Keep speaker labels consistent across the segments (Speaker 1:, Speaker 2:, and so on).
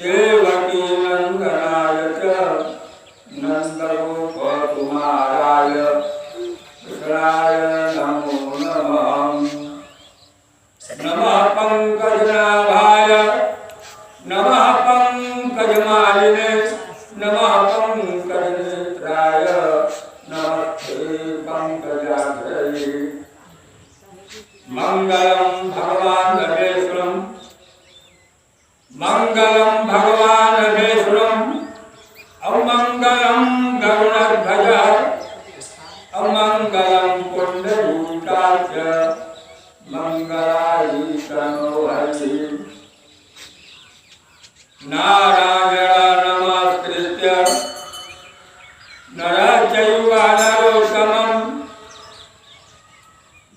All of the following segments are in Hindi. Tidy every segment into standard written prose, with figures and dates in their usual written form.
Speaker 1: देवकी नंदनाय च नंदगोपकुमाराय कृष्णाय नमो नमः। नमः पंकजनाभाय नमः पंकजमालिने नमः पंकजनेत्राय नमस्ते पंकजाग्रये। मंगलम भगवान नरेश्वरम मंगलम भगवान नरेश्वरम अमंगलम गरुड़ध्वज अमंगलम पुंडरीकाक्ष मंगलाय तनो हरि। नारायण नमस्कृत्य नरं चैव नरोत्तमं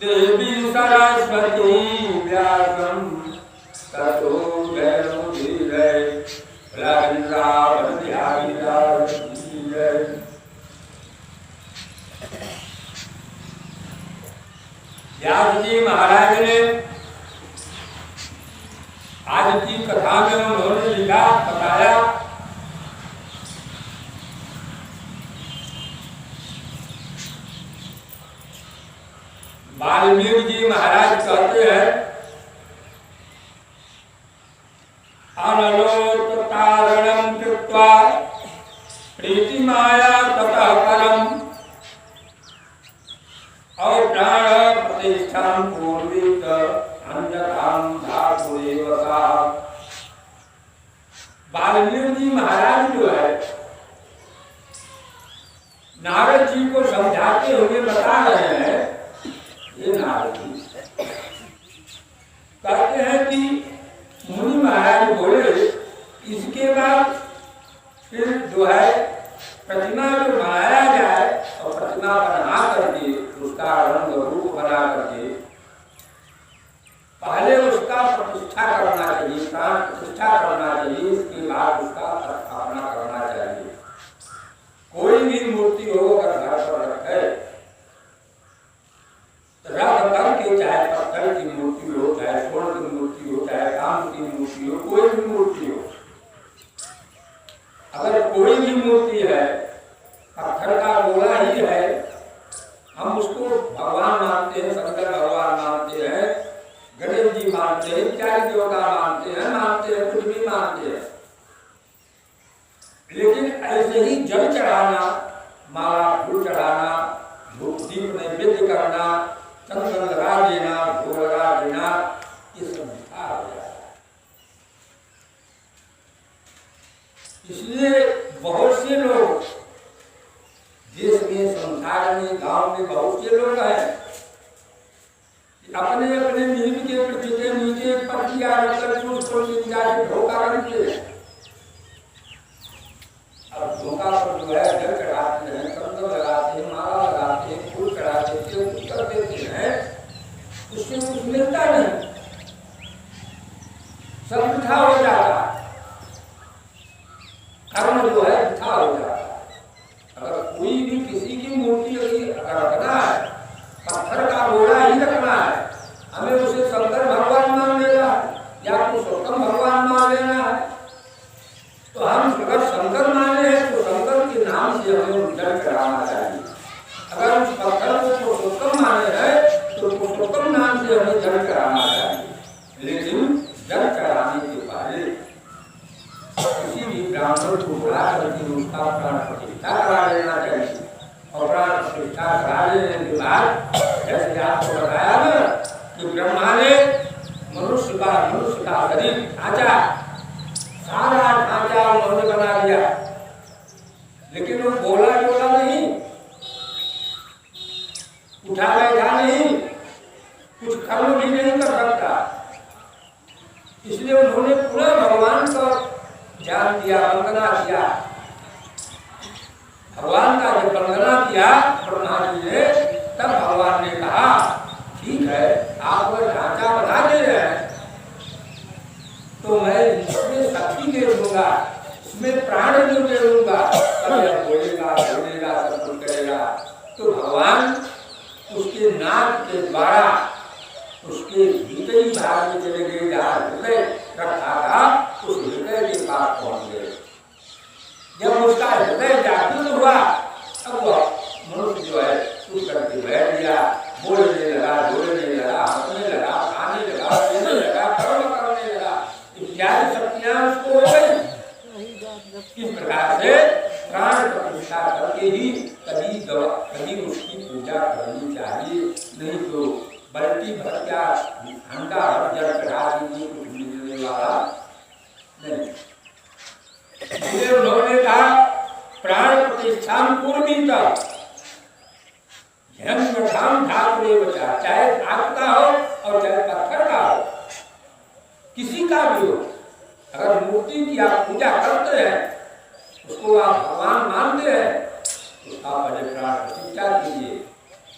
Speaker 1: देवी सरस्वती व्यासं ततो जयमुदीरये। व्यास जी महाराज ने आज की कथा में उन्होंने लिखा बताया वाल्मीकि जी महाराज कहते हैं अनलोकतारणं कृत्वा प्रीतिमाया ततः परम और प्राण प्रतिष्ठां पूर्वीत अन्यथां धातुरेव सा। वाल्मीकि जी महाराज जो है नारद जी को समझाते हुए बता रहे हैं, ये नारद जी कहते हैं कि मुनि महाराज बोले इसके बाद फिर जो है प्रतिमा जो बनाया जाए और प्रतिमा बना करके उसका रंग रूप बना करके पहले उसका प्रतिष्ठा करना चाहिए, प्राण प्रतिष्ठा करना चाहिए, इसके बाद उसका स्थापना करना चाहिए। कोई भी मूर्ति हो अगर घर पर रखे रख करके, चाहे पत्थर की मूर्ति हो, चाहे स्वर्ण की मूर्ति हो, चाहे काम की मूर्ति हो, कोई भी मूर्ति हो, अगर कोई भी मूर्ति है पत्थर का गोला ही है, हम उसको भगवान मानते हैं, शंकर भगवान मानते हैं, गणेश जी मानते हैं, इत्यादि देवता मानते हैं, कुछ भी मानते हैं, लेकिन ऐसे ही जल चढ़ाना, माला फूल चढ़ाना, धूप दीप नैवेद्य करना, चंदन लगा देना, भोग लगा देना, ये सब मिथ्या हो जाता है। इसलिए बहुत से लोग देश में, संसार में, गांव में बहुत से लोग हैं अपने अपने नीम के पीछे नीचे पत्तियां रखकर उसको धोखा करते हैं। अब धोखा पर जो है जल चढ़ाते हैं, चंदन लगाते हैं, माला लगाते हैं, फूल चढ़ाते हैं, कर देते हैं, उससे कुछ मिलता नहीं, सब मिठा हो जाता है, कर्म जो है मिठा हो जाता है। अगर कोई भी किसी की मूर्ति अगर रखना है, पत्थर का गोला ही रखना है, हमें उसे शंकर भगवान मान लेना या पुरुषोत्तम भगवान मान लेना है, तो हम अगर शंकर माने हैं तो शंकर के नाम से हमें जल चढ़ाना चाहिए। अगर उस पत्थर को पुरुषोत्तम माने हैं तो पुरुषोत्तम नाम से हमें जल चढ़ाना चाहिए। लेकिन जल चढ़ाने के पहले किसी भी ब्राह्मण को बुला करके उसका प्राण प्रतिष्ठा करा लेना चाहिए। और प्राण प्रतिष्ठा करा लेने के बाद जैसे आपको बताया ना कि ब्रह्मा ने मनुष्य का शरीर ढांचा, सारा ढांचा उन्होंने बना दिया, लेकिन वो बोला नहीं, उठा बैठा नहीं, कुछ कर्म भी नहीं कर सकता। इसलिए उन्होंने पूरा भगवान का ज्ञान दिया, वंदना किया। भगवान का जब वंदना किया ब्रह्मा जी ने, तब भगवान ने कहा ठीक है, आप अगर ढांचा बना दे रहे हैं तो मैं इसमें शक्ति दे दूंगा, इसमें प्राण जो दे दूंगा, तब यह बोलेगा, सब कुछ करेगा। तो भगवान उसके नाक के द्वारा उसके भीतरी भाग में चले गए, जहाँ हृदय रखा था, उस हृदय के पास इस प्रकार से प्राण प्रतिष्ठा करके ही कभी उसकी पूजा करनी चाहिए, नहीं तो बल्कि भर क्या अंडा हर जल चढ़ा दीजिए कुछ मिलने वाला नहीं। इसलिए उन्होंने कहा प्राण प्रतिष्ठा पूर्वी तक ठाकुर बचा, चाहे भाग का हो और चाहे पत्थर का हो, किसी का भी हो, अगर मूर्ति की आप पूजा करते हैं, उसको आप भगवान मानते हैं, तो आप पहले प्राण प्रतिष्ठा कीजिए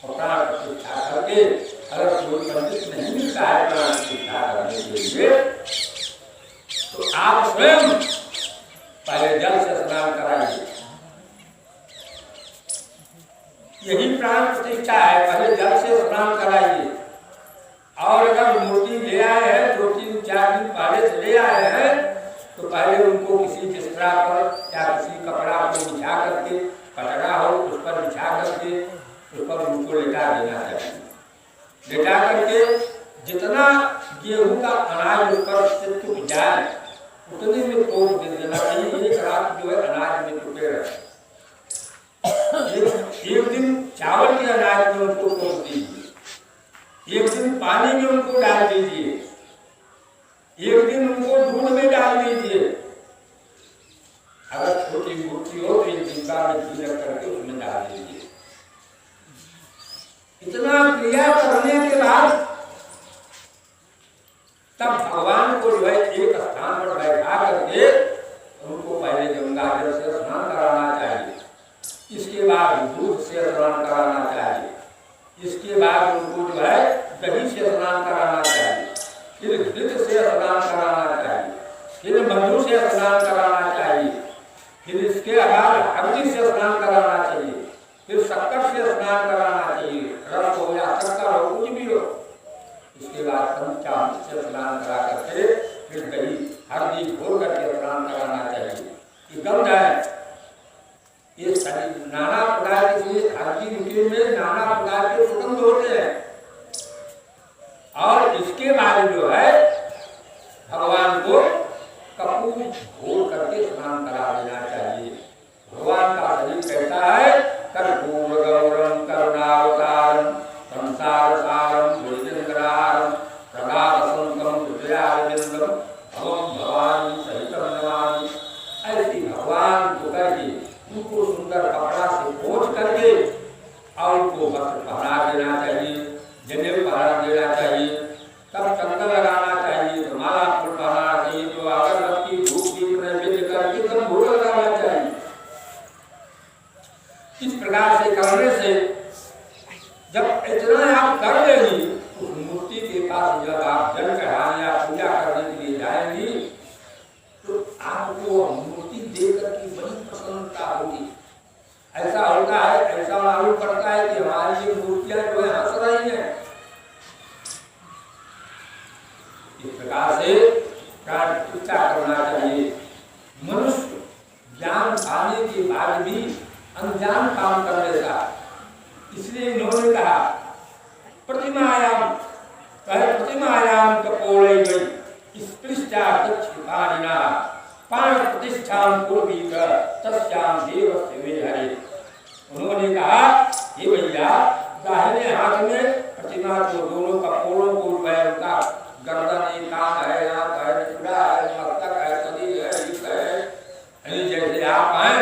Speaker 1: और प्राण प्रतिष्ठा करके अगर कोई पंडित नहीं मिलता है प्राण प्रतिष्ठा करने के लिए, तो आप स्वयं पहले जल से स्नान कराइए। यही प्राण प्रतिष्ठा है, पहले जल से स्नान कराइए। और अगर मूर्ति ले आए हैं 2-3-4 दिन पहले से ले आए हैं, तो पहले उनको किसी बिस्तरा पर या किसी कपड़ा पर बिछा करके, पटरा हो उस पर बिछा करके उस पर उनको लेटा देना चाहिए। लेटा करके जितना गेहूं का अनाज उस पर से टूट जाए उतने में तोड़ दे देना चाहिए। एक रात जो है अनाज में टूटे रहे, एक दिन चावल के अनाज में उनको तोड़ दीजिए, एक दिन पानी में उनको डाल दीजिए, एक दिन उनको दूध में डाल दीजिए। अगर छोटी मूर्ति हो तो एक डिब्बा में घी करके उसमें डाल दीजिए। इतना क्रिया करने के बाद तब भगवान को जो है एक स्थान पर बैठा करके उनको पहले गंगा जल से स्नान कराना चाहिए, इसके बाद दूध से स्नान कराना चाहिए, इसके बाद उनको जो है दही से स्नान कराना चाहिए, फिर घृत से स्नान कराना चाहिए, फिर मधु से स्नान कराना चाहिए, फिर इसके बाद हल्दी से स्नान कराना चाहिए, फिर शक्कर से स्नान कराना चाहिए, रस हो या शक्कर हो कुछ भी हो। इसके बाद पंचामृत से स्नान करा करके फिर दही हल्दी घोल करके स्नान कराना चाहिए। ये गंध है, ये नाना प्रकार के हल्दी में नाना प्रकार के सुगंध होते हैं। और इसके बाद जो है भगवान को कपूर घोल करके स्नान करा देना चाहिए। भगवान का शरीर कहता है कर्पूर गौरम करुणावतारम संसार सारम भुजंगरारम प्रगाढसंतम हृदयारविंदम भवम भवानी सहितम नमामि। ऐसी भगवान को करके उनको सुंदर कपड़ा से पोंछ करके और उनको वस्त्र पहना देना चाहिए, जनेऊ पहना देना चाहिए, तब चंदन लगाना चाहिए, तो माला फूल पहनाना चाहिए, तो अगरबत्ती धूप दीप नैवेद्य करके तब भोग लगाना चाहिए। इस प्रकार से करने से जब इतना आप कर लेंगी, उस मूर्ति के पास जब आप जल चढ़ाने या पूजा करने के लिए जाएंगी, तो आपको मूर्ति देख करके बड़ी प्रसन्नता होगी। ऐसा होता है, ऐसा मालूम पड़ता है कि हमारी ये मूर्तियां जो है हंस रही हैं। इस प्रकार से प्राण प्रतिष्ठा करना चाहिए। मनुष्य ज्ञान पाने के बाद भी अनजान काम कर लेता, इसलिए इन्होंने कहा प्रतिमायाम कपोले गई स्पृष्टा दक्षिणानिना प्राण प्रतिष्ठा पूर्वी कर तस्याम देवस्य वे हरे। उन्होंने कहा ये भैया दाहिने हाथ में प्रतिमा को दोनों कपोलों को उनका गर्दन है, कान है, आंख है, चूड़ा है, मस्तक है, शरीर है, हित है, जैसे आप हैं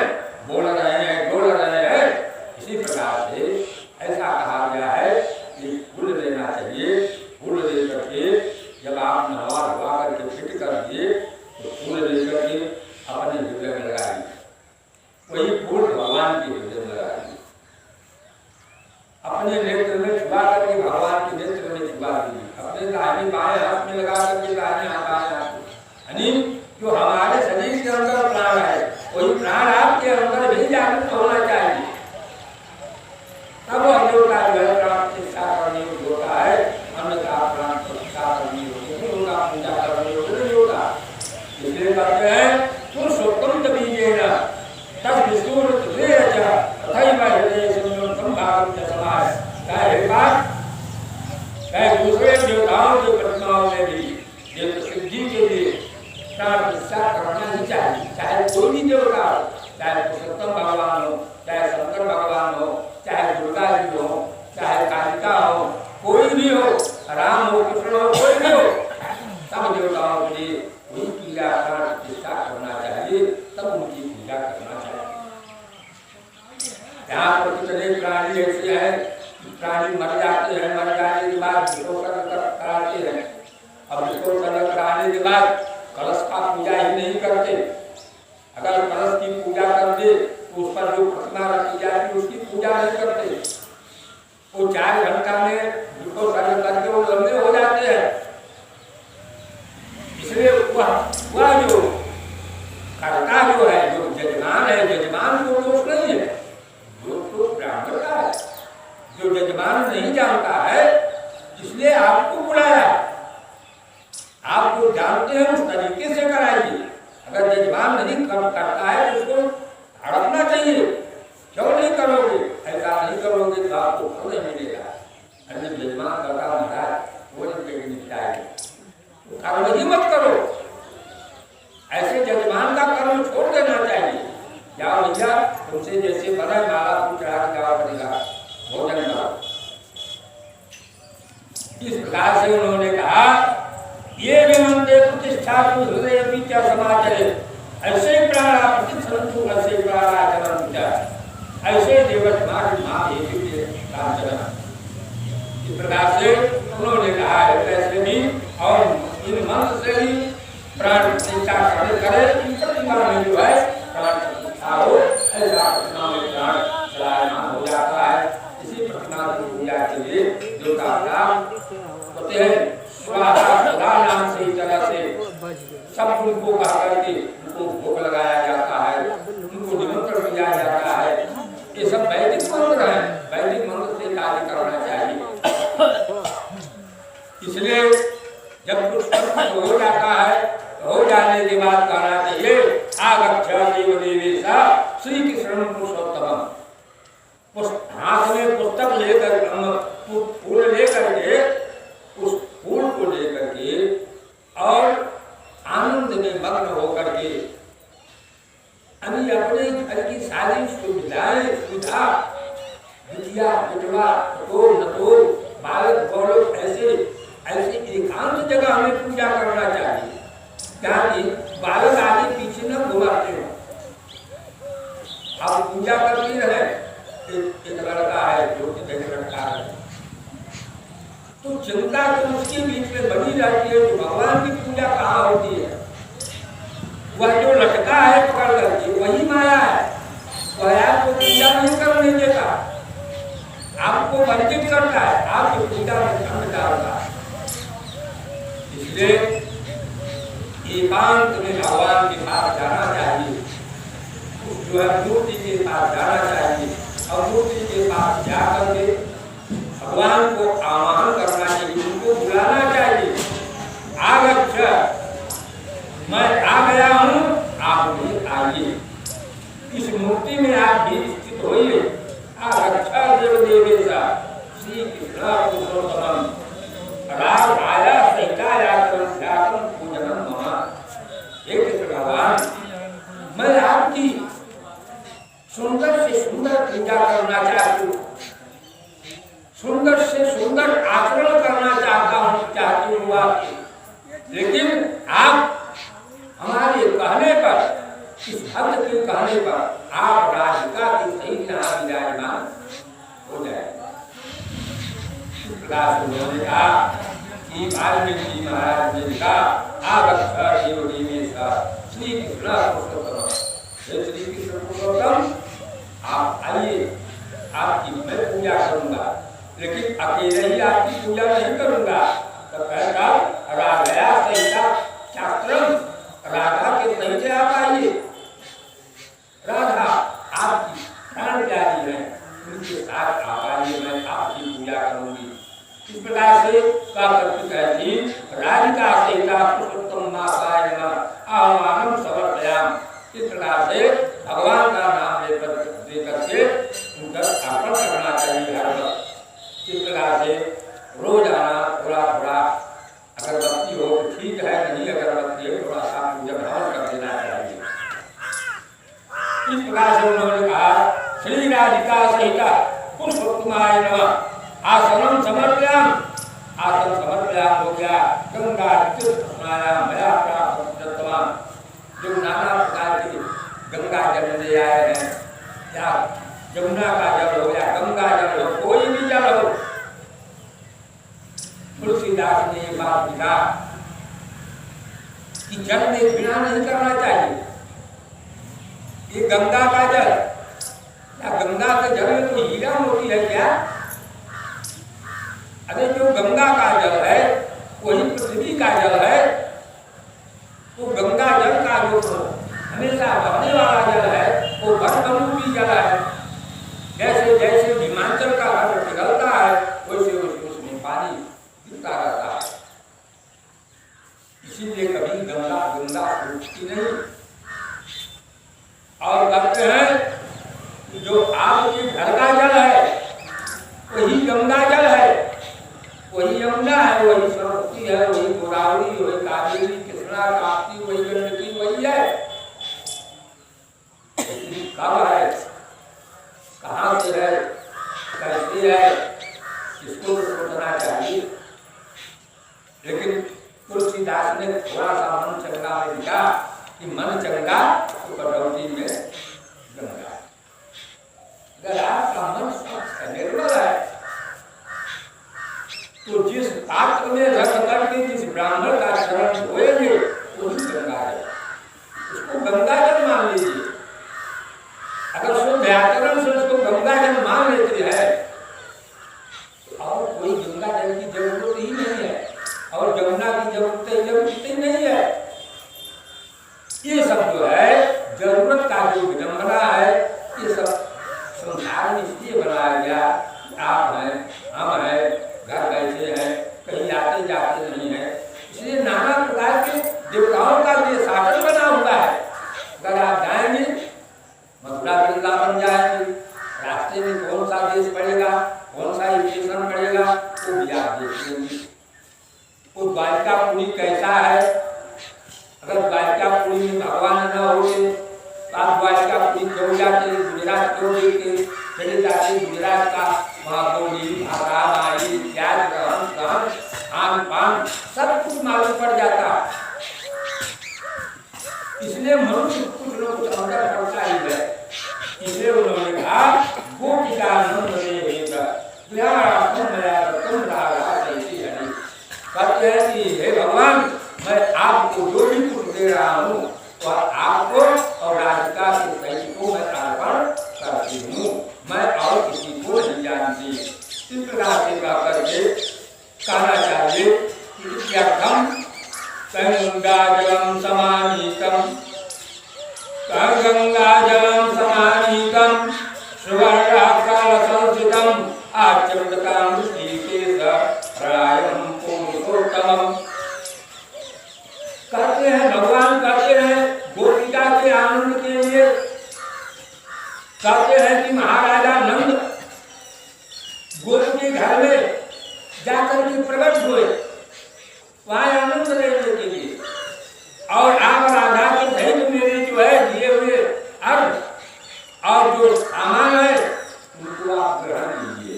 Speaker 1: बोल रहे हैं डोल रहे हैं, इसी प्रकार से ऐसा कहा गया है कि फूल लेना चाहिए। फूल ले करके जब आप नहा धुआ करके फिट कर दिए तो फूल ले करके अपने हृदय में लगाइए, वही फूल भगवान के हृदय में लगाइए, अपने नेत्र में छुपा करके भगवान के नेत्र में छुपा दीजिए, अपने दाहिने बाएं हाथ में लगा करके दाहिने हाथ बाएं हाथ, यानी जो हमारे शरीर के अंदर प्राण है वही प्राण आपके अंदर भी जागृत होना चाहिए। तब अन्यों का जो है प्राण प्रतिष्ठा करने योग्य होता है, अन्यथा प्राण प्रतिष्ठा करने योग्य नहीं होगा, पूजा करने योग्य नहीं होगा। इसलिए कहते हैं पुरुषोत्तम बीजेन तद विष्णुर्त वेद तथैव हृदये शून्यं संभावं च समाय। चाहे दूसरे देवताओं की प्रतिमाओं में भी ये प्रसिद्धि के लिए प्राण ऐसा करना ही चाहिए, चाहे कोई भी देवता हो, चाहे पुरुषोत्तम भगवान हो, चाहे शंकर भगवान हो, चाहे दुर्गा जी हो, चाहे कालिका हो, कोई भी हो, राम हो, कृष्ण हो, कोई भी हो, सब देवताओं के लिए वही पूजा प्रतिष्ठा करना चाहिए, तब उनकी पूजा करना चाहिए। यहाँ पर कितने प्राणी ऐसे हैं, प्राणी मर जाते हैं, मर जाने के बाद विसर्जन कराते हैं। अब विसर्जन कराने के बाद कलश का पूजा ही नहीं करते। अगर कलश की पूजा कर दे तो उस पर जो प्रतिमा रखी जाती है उसकी पूजा नहीं करते। वो 4 घंटा में विसर्जन करके वो लंबे हो जाते हैं। इसलिए वह जो कर्ता जो है, जो जजमान है, जजमान को दोष नहीं है, दोष तो ब्राह्मण का है। जो जजमान नहीं जानता है, इसलिए आपको बुलाया, आप जो जानते हैं उस तरीके से कराइए। अगर जजमान नहीं करता है तो उसको हड़पना चाहिए, क्यों नहीं करोगे, ऐसा नहीं करोगे तो आपको फल नहीं मिलेगा। अगर जजमान करता महाराज वो निपटाएगा, कर्म ही मत करो, ऐसे जजमान का कर्म छोड़ देना चाहिए। जाओ भैया तुमसे जैसे बना माला को चढ़ा के जाओ पड़ेगा, भोजन करो। इस प्रकार से उन्होंने कहा ये विमंदे प्रतिष्ठा को हृदय पीछा समाचरे ऐसे प्राणा प्रतिसंतु ऐसे प्राणाचरण विचार ऐसे देवत माँ माँ कांचन। इस प्रकार से उन्होंने कहा है ऐसे भी और इन मंत्र से ही प्राण प्रतिष्ठा करे इन प्रतिमा में जो है प्राण प्रतिष्ठा हो, ऐसा प्रतिमा में प्राण चलायमान हो जाता है। इसी प्रतिमा की पूजा के लिए देवता नाम होते हैं स्वाहा सदा नाम से इस तरह से सब उनको कहा करके उनको भोग लगाया जाता है, उनको निमंत्रण दिया जाता है। ये सब वैदिक मंत्र है, वैदिक मंत्र से कार्य करना चाहिए। इसलिए जब कुछ हो जाता है, हो जाने के बाद कहना चाहिए आगच्छ देव देवेशा श्री कृष्ण पुरुषोत्तम। हाथ में पुस्तक लेकर फूल लेकर के उस फूल को लेकर के और आनंद में मग्न होकर के अपने घर की सारी सुविधा बिटिया बिटवा नतोर बालक गौरव ऐसे एकांत जगह हमें पूजा करना चाहिए, ताकि बालक आगे पीछे न घुमाते हो। आप पूजा करती रहे, एक लड़का है जो लड़का है तो चिंता तो उसके बीच में बनी रहती है, तो भगवान की पूजा कहाँ होती है। वह जो लटका है पकड़ करके वही माया है, वह आपको पूजा नहीं करने देता, आपको वंचित करता है, आपकी पूजा में खंड डालता है। इसलिए एकांत में भगवान के पास जाना चाहिए, जो है मूर्ति के पास जाना चाहिए और मूर्ति के पास जाकर के भगवान को आह्वान करना चाहिए, उनको बुलाना चाहिए। आगच्छ मैं आ गया हूँ, आप भी आइए, इस मूर्ति में आप भी स्थित होइए। आगच्छ देव देवेशा श्री कृष्ण पुरुषोत्तम राग आया सहितायाकम पूजनम महा। हे कृष्ण भगवान, मैं आपकी सुंदर से सुंदर पूजा करना चाहती हूँ, सुंदर से सुंदर आचरण करना चाहती हूँ आपकी। लेकिन आप हमारे कहने पर, इस भक्त के कहने पर आप राधिका की सही यहाँ विराजमान हो जाए। उन्होंने कहा कि वाल्मीकि जी महाराज ने कहा आगच्छ देव देवेशा श्री कृष्ण पुरुषोत्तम। श्री कृष्ण पुरुषोत्तम आप आइए, आपकी मैं पूजा करूंगा, लेकिन अकेले ही आपकी पूजा नहीं करूंगा। तो कहता राधया सहिता शास्त्रम, राधा के सहित आप आइए। राधा आपकी प्राण प्यारी है, उनके साथ आप आइए, मैं आपकी पूजा करूंगी। इस प्रकार से कहती राधिका सहिता पुरुषोत्तम माताय नमः आह्वानम समर्पयाम। इस प्रकार से भगवान का नाम लेकर के उनका अर्पण करना चाहिए हर वक्त। इस प्रकार से रोजाना थोड़ा थोड़ा अगरबत्ती हो तो ठीक है, नहीं अगरबत्ती हो थोड़ा सा पूजा भाव इस प्रकार से उन्होंने कहा श्री राधिका सहित पुष्पकुमार नमः आसनम समर्पयाम। आसन समर्पयाम हो गया। गंगा तीर्थ स्नायाम मया प्राप्त तमाम। जो नाना प्रकार के गंगा जल ले आए हैं, या यमुना का जल हो या गंगा जल हो, कोई भी जल हो, तुलसीदास ने ये बात लिखा कि जल में बिना नहीं करना चाहिए। ये गंगा का जल या गंगा के जल में कोई हीरा मोती है क्या? अरे जो गंगा का जल है वही पृथ्वी का जल है। तो गंगा जल का जो हमेशा बहने वाला जल है वो घटरूपी जल है। जैसे जैसे हिमाचल का घट पिघलता है वैसे वैसे उसमें पानी गिरता रहता है। इसीलिए कभी गंगा गंगा उठती नहीं। और कहते हैं जो आपके घर का जल है वही गंगा जल है, वही यमुना है, वही सरस्वती है, वही गोदावरी, वही कावेरी, कृष्णा, ताप्ती, वही गंडकी, वही है। कब है, कहाँ से है, कैसे है, इसको तो सोचना चाहिए। लेकिन तुलसीदास ने थोड़ा सा मन चंगा में लिखा कि मन चंगा तो कटौती में गंगा। अगर आपका मन स्वच्छ निर्मल है तो जिस पात्र में रख करके जिस ब्राह्मण का चरण धोएंगे वही गंगा है, उसको गंगा जल मान लीजिए। अगर शुद्ध व्याकरण से उसको गंगा जल मान लेते हैं और कोई गंगा जल की जरूरत ही नहीं है और यमुना की जरूरत ही नहीं है। ये सब जो है जरूरत का जो विडंबना है, ये सब संसार में इसलिए बनाया गया। आप हैं, हम हैं, घर कैसे है, कहीं आते जाते नहीं है, इसलिए नाना प्रकार के देवताओं का ये शासन बना हुआ है। अगर आप जाएंगे मथुरा वृंदावन जाएंगे, रास्ते में कौन सा देश पड़ेगा, कौन सा स्टेशन पड़ेगा, वो भी आप देख लेंगे। वो द्वारिकापुरी कैसा है, अगर द्वारिकापुरी में भगवान न होते तो आप द्वारिकापुरी क्यों जाते, गुजरात क्यों देखते, चले जाते गुजरात का वहाँ बोली भाषा माई प्याज ग्रहण ग्रहण खान पान सब कुछ मालूम पड़ जाता। इसलिए मनुष्य कुछ न कुछ अंदर पड़ता ही है। इसलिए उन्होंने कहा गोपिका नंद कहते हैं कि हे भगवान, मैं आपको जो भी कुछ दे रहा हूँ वह आपको और राधिका के सहित को मैं अर्पण करती हूँ, मैं और किसी को नहीं जानती। इस प्रकार से करके कहना चाहिए कि गंगाजलम समानीतम गंगाजलम समानीतम सुवर्णाकलसंसितम आचमनकाम ऋषिकेश रायम पुरुषोत्तमम। कहते हैं भगवान कहते हैं गोपिका के आनंद के लिए, कहते हैं कि महाराजा नंद गोपी के घर में जाकर के प्रकट हुए वहां आनंद लेने के लिए, और आप राधा के भेंट मेरे जो है दिए हुए अर्घ और जो सामान है उनको आप ग्रहण कीजिए।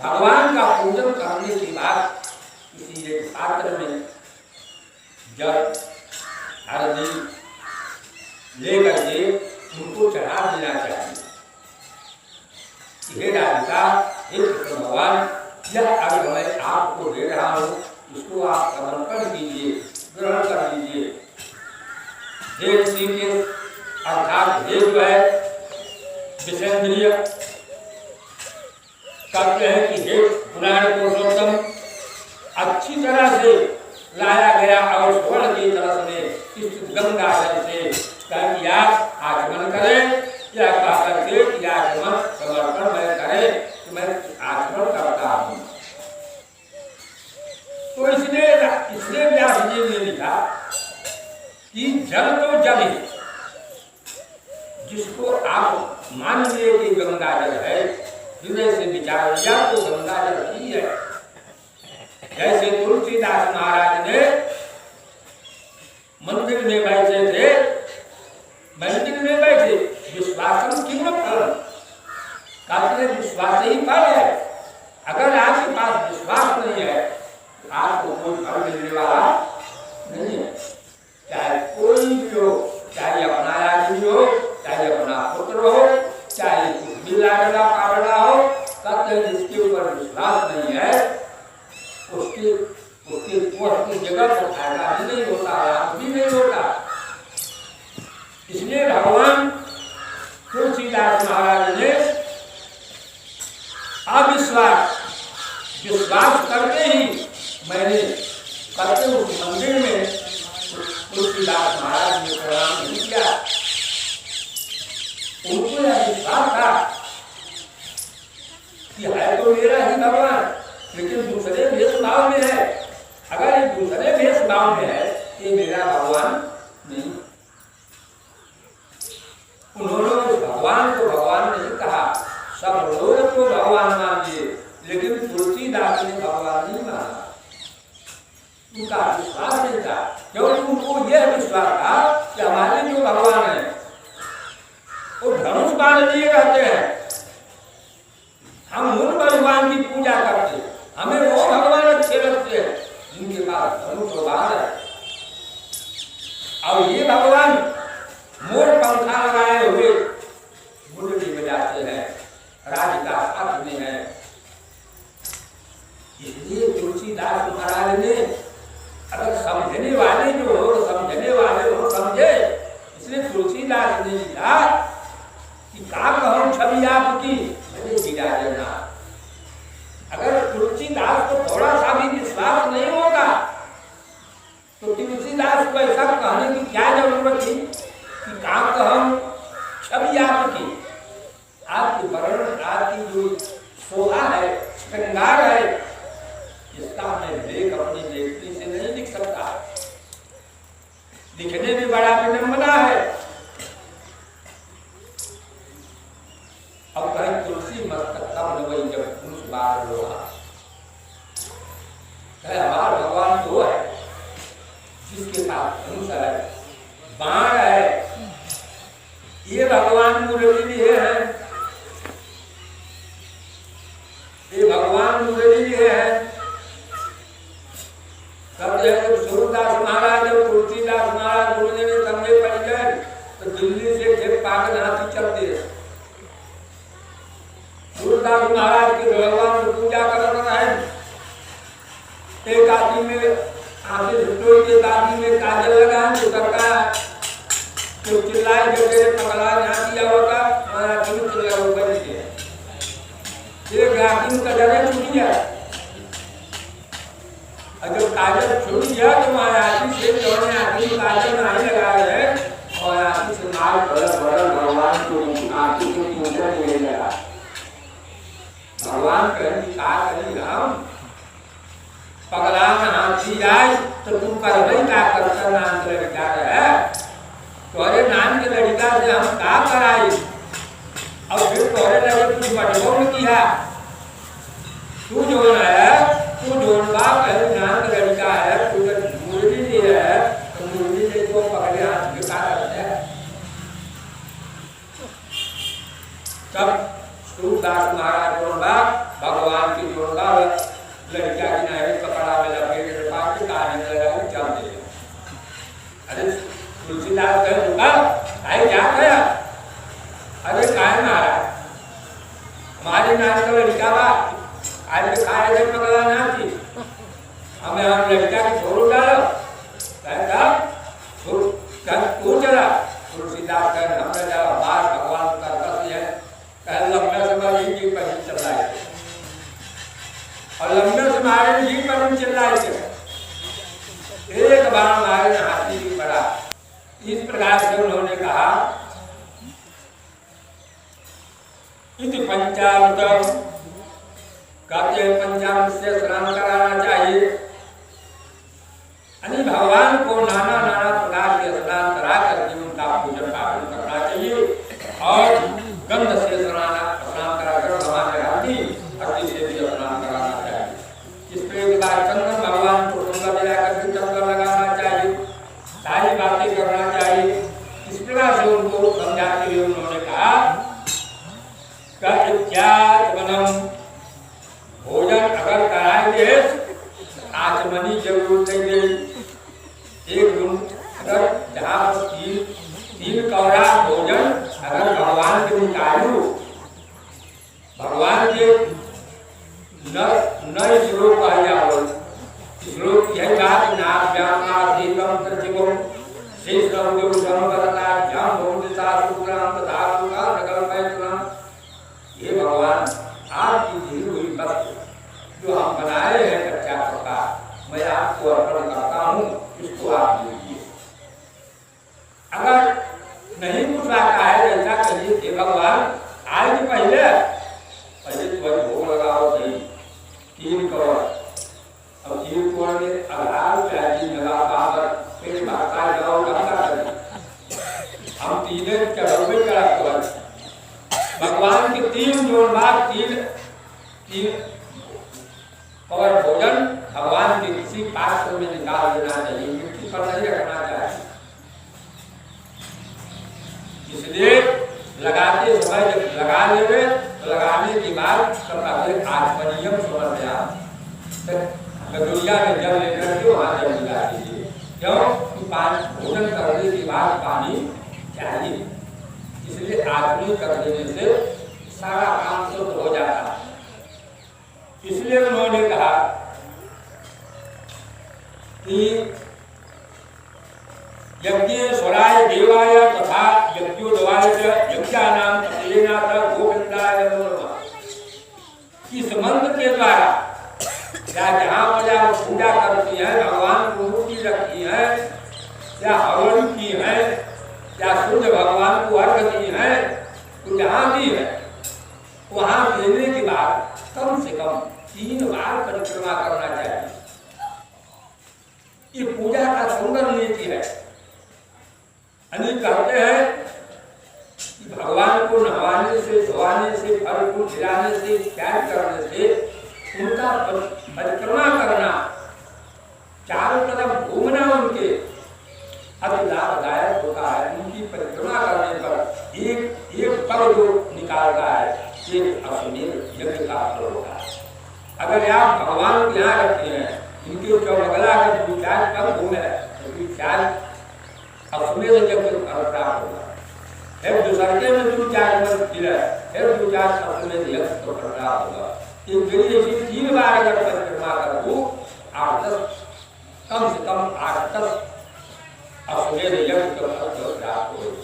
Speaker 1: भगवान का पूजन करने के बाद किसी एक पात्र में जल हल्दी लेकर के उनको चढ़ा देना चाहिए। हे राधिका, हे कृष्ण भगवान, यह अर्घ मैं आपको दे रहा हूँ, इसको आप समर्पण कीजिए, ग्रहण कर लीजिए। हे ऋषिकेश अर्थात हे जो है विषेंद्रिय, कहते हैं कि हे पुराण पुरुषोत्तम, अच्छी तरह से लाया गया और स्वर्ण की तरफ में इस गंगा जल से कह दिया आचमन करें, या कह करके कि आचमन समर्पण मैं करें कि मैं आचमन करता हूँ। तो इसलिए व्यास जी ने लिखा कि जल तो जल है, जिसको आप मान लिए कि गंगा जल है, हृदय से विचार किया तो गंगा जल ही है। जैसे तुलसीदास महाराज ने मंदिर में बैठे थे, मंदिर में बैठे इसलिए भगवान तुलसीदास महाराज ने विश्वास करके ही मैंने करके उस मंदिर में तुलसीदास महाराज ने प्रणाम नहीं किया। उनको यह विश्वास था कि है तो मेरा ही भगवान, लेकिन दूसरे भेष भाव में है। अगर ये दूसरे भेष भाव में है ये मेरा भगवान नहीं। उन्होंने उस भगवान को भगवान नहीं कहा, सब लोग को भगवान मान लिए, लेकिन तुलसीदास ने भगवान नहीं माना। उनका विश्वास नहीं था, क्योंकि उनको यह विश्वास था कि हमारे जो भगवान है वो धनुष बाण लिए रहते हैं, हम उन भगवान की पूजा करते, हमें वो भगवान अच्छे लगते हैं जिनके पास धनुष बाण है। और ये भगवान मोर पंखा लगाए हुए मुरली बजाते हैं, राज का साथ में है। इसलिए तुलसीदास महाराज ने अगर समझने वाले जो हो, समझने वाले हो समझे, इसलिए तुलसीदास ने लिखा कि का कहूं छवि आपकी मैंने गिरा देना। अगर तुलसीदास को थोड़ा सा भी विश्वास नहीं होगा तो तुलसीदास को ऐसा कहने की क्या जरूरत थी कि का कहूं छवि आपकी, आपकी वर्ण, आपकी जो शोभा है, श्रृंगार है, इसका मैं लेख अपनी लेखनी से नहीं लिख सकता। लिखने में बड़ा विडंबना है। अब कहीं तुलसी मस्तक तब नवई जब धनुष बाण हुआ, हमारा भगवान तो है जिसके पास धनुष है, बाण है। ये भगवान मुरली लिए हैं, ये भगवान मुरली लिए हैं। जब सूरदास महाराज जब तुलसीदास महाराज बोलने में समझे पड़ गए तो दिल्ली से फिर पागल हाथी चलते हैं। सूरदास महाराज के भगवान की पूजा कर रहे हैं, एक आदमी में आंखें झुटोई के आदमी में काजल लगा है, जो करता तो चिल्लाए जो मेरे पगला यहाँ किया होगा, हमारा क्यों चिल्ला हो बन गया। एक आदमी का जगह छूट गया, अगर काजल छूट गया तो महाराजी से जोड़ने आदमी काजल नहीं लगा रहे और आदमी से माल बदल भगवान को आंखी को पूजा नहीं लगा। भगवान कहें का करी हम पगला में हाथी आए तो तुम कर भाई का करता नाम के लड़का है, तोरे नाम के लड़का से हम का कराई और फिर तोरे लगे तू बटोर किया, तू जो है तू जोड़वा कहीं नाम का लड़का है, तू मुरली लिए है तो मुरली ले को पकड़े हाथ के का करते हैं। तब सूरदास महाराज जोड़वा भगवान की जोड़वा लड़का की नारी पकड़ा में लपेट पाके कान में लगा के चल दिए। अरे तुलसीदास कहे रुका, आए क्या गया? अरे काहे मारा? हमारे नाम का लड़का बा, आज के खाए घर पकड़ा ना थी, हमें हम लड़का की छोड़ डालो, कहता तू चला। तुलसीदास कहे हमने जब बार भगवान का रस है, कहे लंबे समय जी पर चल रहा है और लंबे से मारे जी पर चल रहा है। एक बार मारे हाथी भी पड़ा। इस प्रकार से उन्होंने कहा इति पंचामृतम, कहते हैं पंचामृत से स्नान कराना चाहिए। यानी भगवान को नाना नाना प्रकार के स्नान करा करके उनका पूजन पाठ करना चाहिए और गंध से स्नान कराकर हमारे हल्दी से भी स्नान कराना चाहिए। इसके बाद चंदन भगवान को सुंदर मिला करके चंदन लगाना चाहिए, सारी बातें करना चाहिए। इस प्रकार से उनको समझाते हुए उन्होंने कहा भोजन अगर कराएंगे आचमनी जरूर देंगे। एक दिन अगर जहाँ पर तीन कौड़ा भोजन अगर भगवान के निकालू, भगवान के नए श्लोक आया हो, श्लोक यही बात नाथ व्याम नाथ दीपम प्रतिबोम शेष रंग जो करता ध्यान नहीं कुछ आता है जैसा कहिए कि भगवान आए कि पहले तुम्हें भोग लगाओ सही 3 करोड़। अब 3 करोड़ में 1000 लगा पाकर फिर भरता जाओ करता करें हम 3 चढ़ोगे चढ़ा भगवान के 3 जोड़ बाद 3 और भोजन भगवान के किसी पात्र में निकाल देना चाहिए, मिट्टी पर नहीं रखना चाहिए। इसलिए लगाते समय जब लगा लेंगे तो लगाने के बाद सब आत्मनियम समझ गया दुनिया में जल लेकर के वहां जल मिला दीजिए। क्यों? भोजन करने के बाद पानी चाहिए, इसलिए आदमी कर देने से सारा काम शुद्ध हो जाता है। इसलिए उन्होंने कहा कि यज्ञेश्वराय देवाय तथा यज्ञोद्वाय यज्ञानाम तथेनाथ गोविंदाय नमो नमः। इस मंत्र के द्वारा या जहाँ पर पूजा करती है भगवान को मूर्ति रखी है या हवन की है या सूर्य भगवान को अर्घ दी है तो जहाँ भी है वहाँ देने के बाद कम से कम 3 बार परिक्रमा करना चाहिए। ये पूजा का सुंदर नीति है। अनिल कहते हैं कि भगवान को नहवाने से धोवाने से फल को खिलाने से त्याग करने से उनका परिक्रमा करना चारों तरफ घूमना उनके अति लाभदायक होता है। उनकी परिक्रमा करने पर एक पल जो निकालता है एक अश्वमेध यज्ञ का फल होता है। अगर आप भगवान को यहाँ रखते हैं इनके चौबगला के 2-4 पल घूमे तो 4 अश्वमेध यज्ञ का फल प्राप्त होगा। फिर दूसरे में 2-4 पल गिरे फिर 2-4 अश्वमेध यज्ञ का फल प्राप्त होगा। ऐसी 3 बार अगर परिक्रमा करूँ 8-10 कम से कम 8-10 अश्वमेध यज्ञ का फल प्राप्त होगा।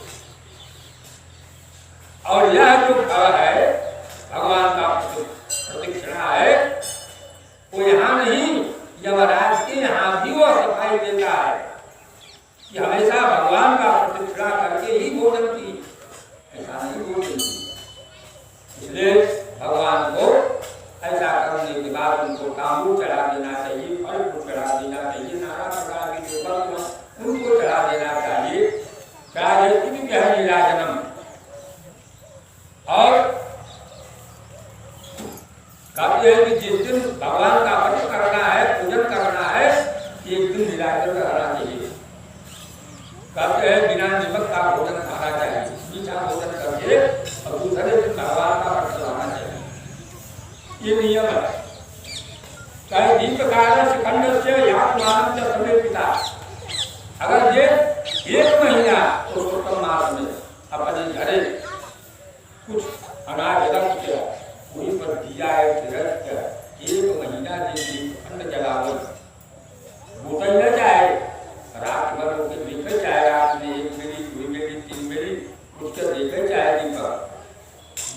Speaker 1: और यह जो फल है भगवान का प्रदक्षिणा है वो यहाँ नहीं यमराज के यहाँ भी वो सफाई देता है कि हमेशा भगवान का प्रदक्षिणा करके ही भोजन की, ऐसा नहीं भोजन की। इसलिए भगवान को ऐसा करने के बाद उनको तांबू चढ़ा देना चाहिए, फल को चढ़ा देना चाहिए, नाना प्रकार के जो फल उनको चढ़ा देना चाहिए। लीलाजनम और कहते हैं कि जिस दिन भगवान का व्रत करना है पूजन करना है एक दिन लीलाजन करना चाहिए। कहते हैं बिना नमक का भोजन खाना चाहिए, मीठा भोजन करके और दूसरे दिन भगवान का व्रत करना चाहिए, ये नियम है। कहीं दीपकार शिखंड से यात्मान से समय पिता अगर ये 1 महीना पुरुषोत्तम मास में अपने घरे कुछ अनाज रख के वहीं पर दिया है 1 महीना अन्न जलाओ भूखा न जाए, रात भर उनके देखे जाए, रात में 1 मेरी 2 मेरी 3 मेरी उसके देखे जाए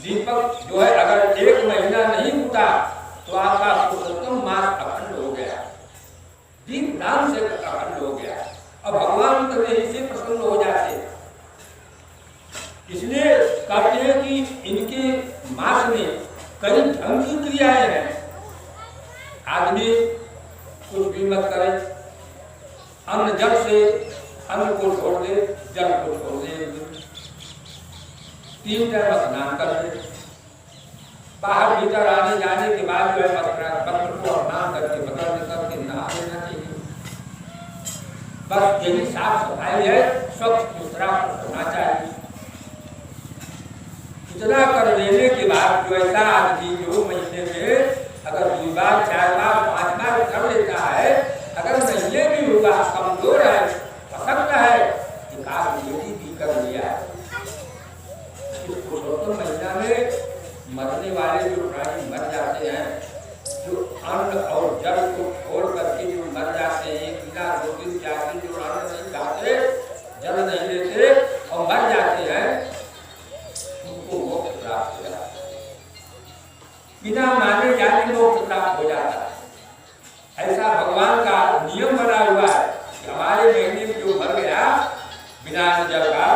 Speaker 1: दीपक जो है अगर 1 महीना नहीं होता तो आपका पुरुषोत्तम मास अखंड हो गया, दीप दान से अखंड हो गया और भगवान तो इसे प्रसन्न हो जाते। इसलिए कहते हैं कि इनके मास में कई ढंग की क्रियाएं हैं। आदमी कुछ भी मत करे, अन्न जल से अन्न को छोड़ दे, जल को छोड़ दे, 3 टाइम स्नान कर दे, बाहर भीतर आने जाने के बाद जो है पत्र को स्नान करके करके नहा देना चाहिए। बस यही साफ सफाई है, स्वच्छ दूसरा होना चाहिए। इतना कर लेने के बाद जो ऐसा आदमी 2 महीने में अगर 2 बार 4 बार 5 बार कर लेता है, अगर महीने भी होगा कमजोर है पसंद है एकाध भी कर लिया है। इस पुरुषोत्तम महीना में मरने वाले जो प्राणी मर जाते हैं, जो अन्न और जल को छोड़ करके जो मर जाते हैं, बिना रोटी त्यागी जो अन्न नहीं खाते जल नहीं लेते और मर जाते हैं, उनको मोक्ष प्राप्त हो जाता है, बिना माने जाने मोक्ष प्राप्त हो जाता है। ऐसा भगवान का नियम बना हुआ है कि हमारे महीने में जो मर गया बिना जल का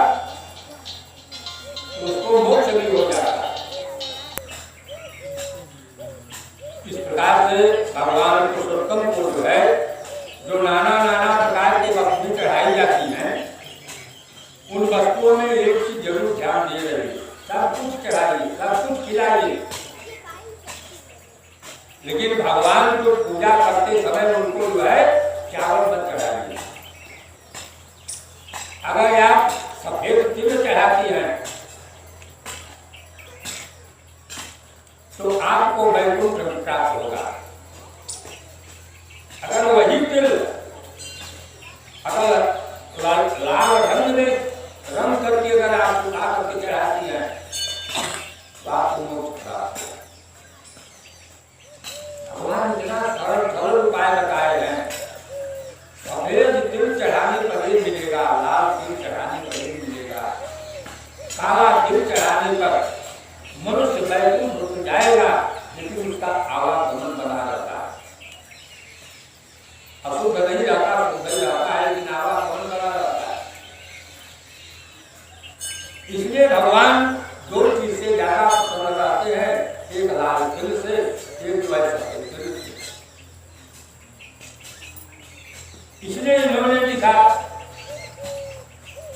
Speaker 1: तो उसको मोक्ष भी हो जाता है। इस प्रकार से भगवान पुरुषोत्तम को जो है, जो नाना नाना प्रकार की वस्तुएं चढ़ाई जाती हैं, उन वस्तुओं में एक चीज जरूर ध्यान दे रही, सब कुछ चढ़ाइए, सब कुछ खिलाइए, लेकिन भगवान को पूजा करते समय उनको जो है चावल मत चढ़ाइए। अगर आप सफेद तिल चढ़ाती हैं तो आपको वैकुंठ प्राप्त होगा। अगर वही तिल अगर लाल रंग में रंग करके अगर आप उठा करके चढ़ाती हैं तो आपको मोक्ष प्राप्त होगा। भगवान इतना सरल सरल उपाय बताए हैं। सफेद तिल चढ़ाने पर ही मिलेगा, लाल तिल चढ़ाने पर ही मिलेगा, काला तिल चढ़ाने पर मनुष्य वैकुंठ रुक जाएगा, लेकिन उसका आवागमन बना रहता है। अशुद्ध नहीं रहता, शुद्ध ही रहता है, लेकिन आवागमन बना रहता है। इसलिए भगवान दो चीज से ज्यादा पसंद रहते हैं, एक लाल तिल से, एक वैसे तिल से। इसलिए इन्होंने लिखा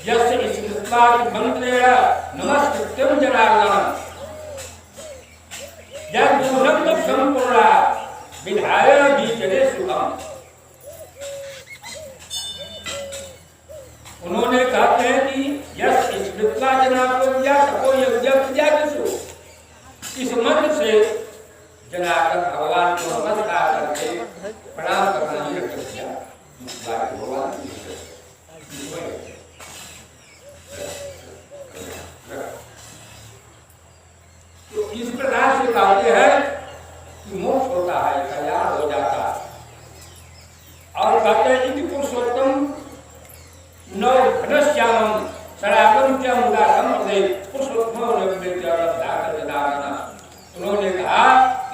Speaker 1: यस्य स्मृत्वात् मंत्रेण नमस्कृत्यं जनार्दनम् यद्दूरं संपूर्णा विधाय बीजने सुखम। उन्होंने कहते हैं कि यस्य स्मृत्वा जनार्दनम् तपो यज्ञ, इस मंत्र से जनार्दन भगवान को नमस्कार करके प्रणाम करना ही रख दिया। भगवान तो इस प्रकार से कहते हैं कि मोक्ष होता है, कल्याण हो जाता है। और कहते हैं कि पुरुषोत्तम नौ घनश्यामम सनातन क्या मुदारम अपने पुरुषोत्तम उन्होंने कहा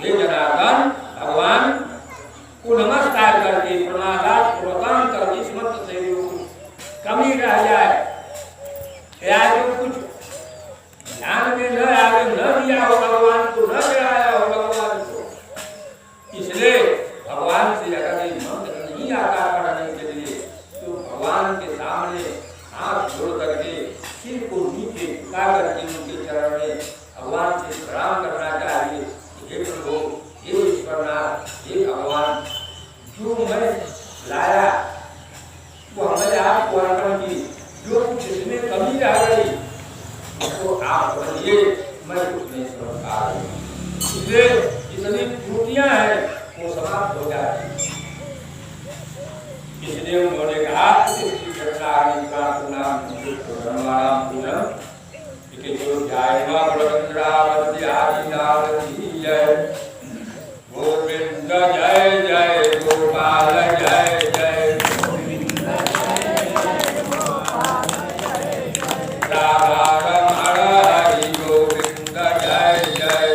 Speaker 1: ये जनार्दन भगवान को नमस्कार करके प्रणाम पूर्वकाम कर इस मंत्र से जो कमी रह जाए या जो कुछ ध्यान में न आगे न दिया हो भगवान को, न चढ़ाया हो भगवान को, इसलिए भगवान से अगर ये मंत्र नहीं आता पढ़ने के लिए तो भगवान के सामने हाथ जोड़ करके सिर को नीचे झुका करके उनके चरण में भगवान से प्रणाम करना चाहिए। हे प्रभु, हे ईश्वरनाथ, हे भगवान, जो मैं लाया वो हमने आपको अर्पण की, जो कुछ इसमें कमी रह गई तो आप बनिए, मैं कुछ नहीं समझता। इसलिए जितनी त्रुटियां हैं वो समाप्त हो जाती। इसलिए उन्होंने कहा गोविंद जय जय गोपाल जय जय राधा रमण हरि गोविंद जय जय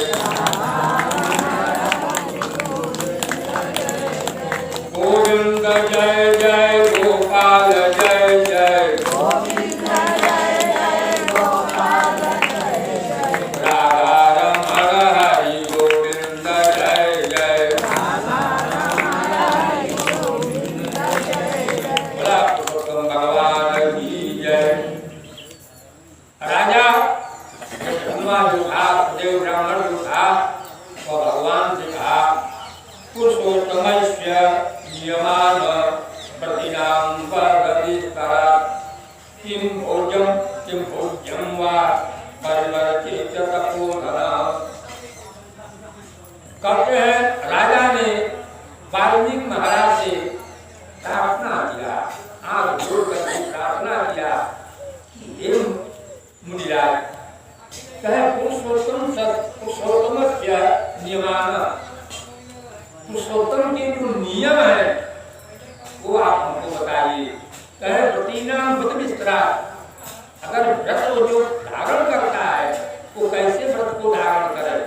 Speaker 1: गोविंद जय जय गोपाल जय जय राधा रमण हरि गोविंद जय जय बोला पुरुषोत्तम भगवान की जय। राजा जो था देव ब्राह्मण जो था वो भगवान से कहा पुरुषोत्तमस्य नियमान प्रतिनाम परगतिस्तरा किं भोज्यं वा परिवर्तित तपोधना। कहते हैं राजा ने वाल्मीकि महाराज से प्रार्थना किया, हाथ जोड़ करके प्रार्थना किया कि हे मुनिराज, कहे पुरुषोत्तमस्य नियमान, पुरुषोत्तम के जो नियम है वो आप हमको बताइए। कहे प्रतिनाम व्रत विस्तरा, अगर व्रत को जो धारण करता है वो कैसे व्रत को धारण करे।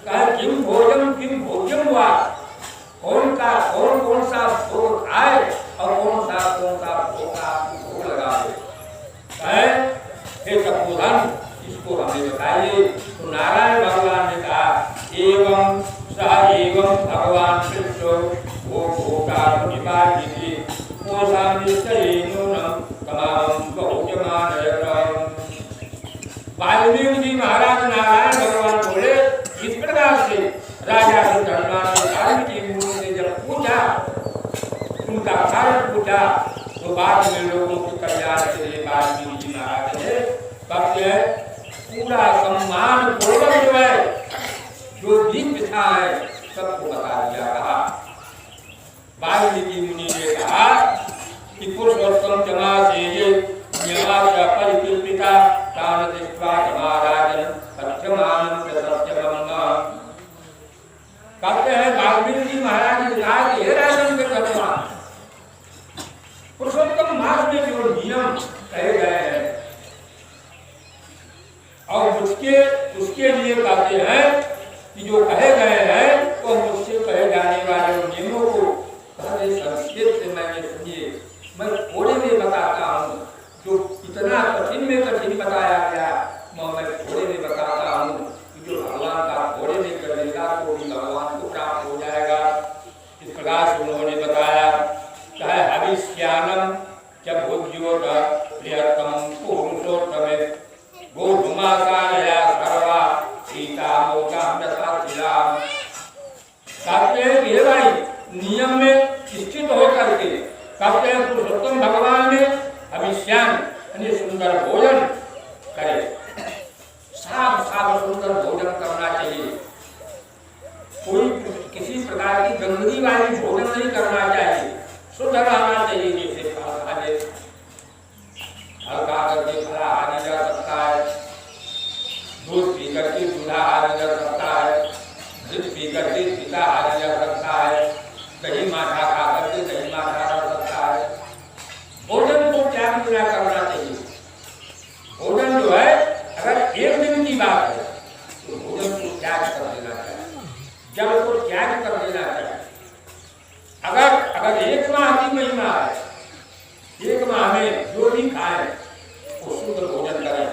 Speaker 1: कहे किम भोजन हुआ, कौन कौन सा भोग खाए और कौन सा भोग का भोग लगा दे। कहे हे तपोधन, इसको हमें बताइए। तो नारायण भगवान ने कहा एवं सह एवं भगवान कृष्ण वो भोगा निपाति कोसाम निश्चयेनोनम तमाम बहुजमानयतम। वाल्मीकि जी महाराज नारायण भगवान बोले इस प्रकार से राजा धर्मराज की मूर्ति ने जब पूछा, उनका कारण पूछा, तो बाद में लोगों के कल्याण के लिए वाल्मीकि जी महाराज ने कहते पूरा सम्मान पूर्वक जो है जो भी पिता है सबको बता दिया। कहा वाल्मीकि मुनि ने कहा कि पुरुषोत्तम जमा से ये परिकल्पिता तान दृष्ट्वा महाराजन सत्यमानंद सत्यमंग। कहते हैं वाल्मीकि जी महाराज ने कहा कि हे राजन के कथमा पुरुषोत्तम मार्ग में जो नियम कहे गए हैं और उसके लिए कहते हैं कि जो कहे गए हैं वो मुझसे कहे जाने वाले नियमों को कहते संक्षेप से मैंने सुनिए, मैं थोड़े में बताता हूँ। जो इतना कठिन में कठिन बताया गया मैं थोड़े में बताता हूँ कि जो भगवान का थोड़े में कर देगा तो भी भगवान को प्राप्त हो जाएगा। इस प्रकार से उन्होंने बताया चाहे हविष्यानम जब भोज्योत प्रियतम पुरुषोत्तम गोधुमाकालया सर्वा सीता मोकाम। कहते हैं कि भाई नियम में स्थित होकर के कहते हैं पुरुषोत्तम भगवान ने अभिष्यान यानी सुंदर भोजन करे, साफ साफ सुंदर भोजन करना चाहिए। कोई किसी प्रकार की गंदगी वाली भोजन नहीं करना चाहिए, शुद्ध रहना चाहिए। जैसे फल खाने हल्का करके फलाहारी जा सकता है, दूध पी करके दूधाहारी जा सकता है, दूध पी करके पिताहारी जा सकता है, दही माठा खा करके दही माठा जा सकता है। भोजन को त्याग पूरा करना चाहिए। भोजन जो है अगर एक दिन की बात है तो भोजन को त्याग कर देना चाहिए, जल को त्याग कर देना चाहिए। अगर एक माह की महिमा है, एक माह में जो भी खाए वो शुद्ध भोजन करें।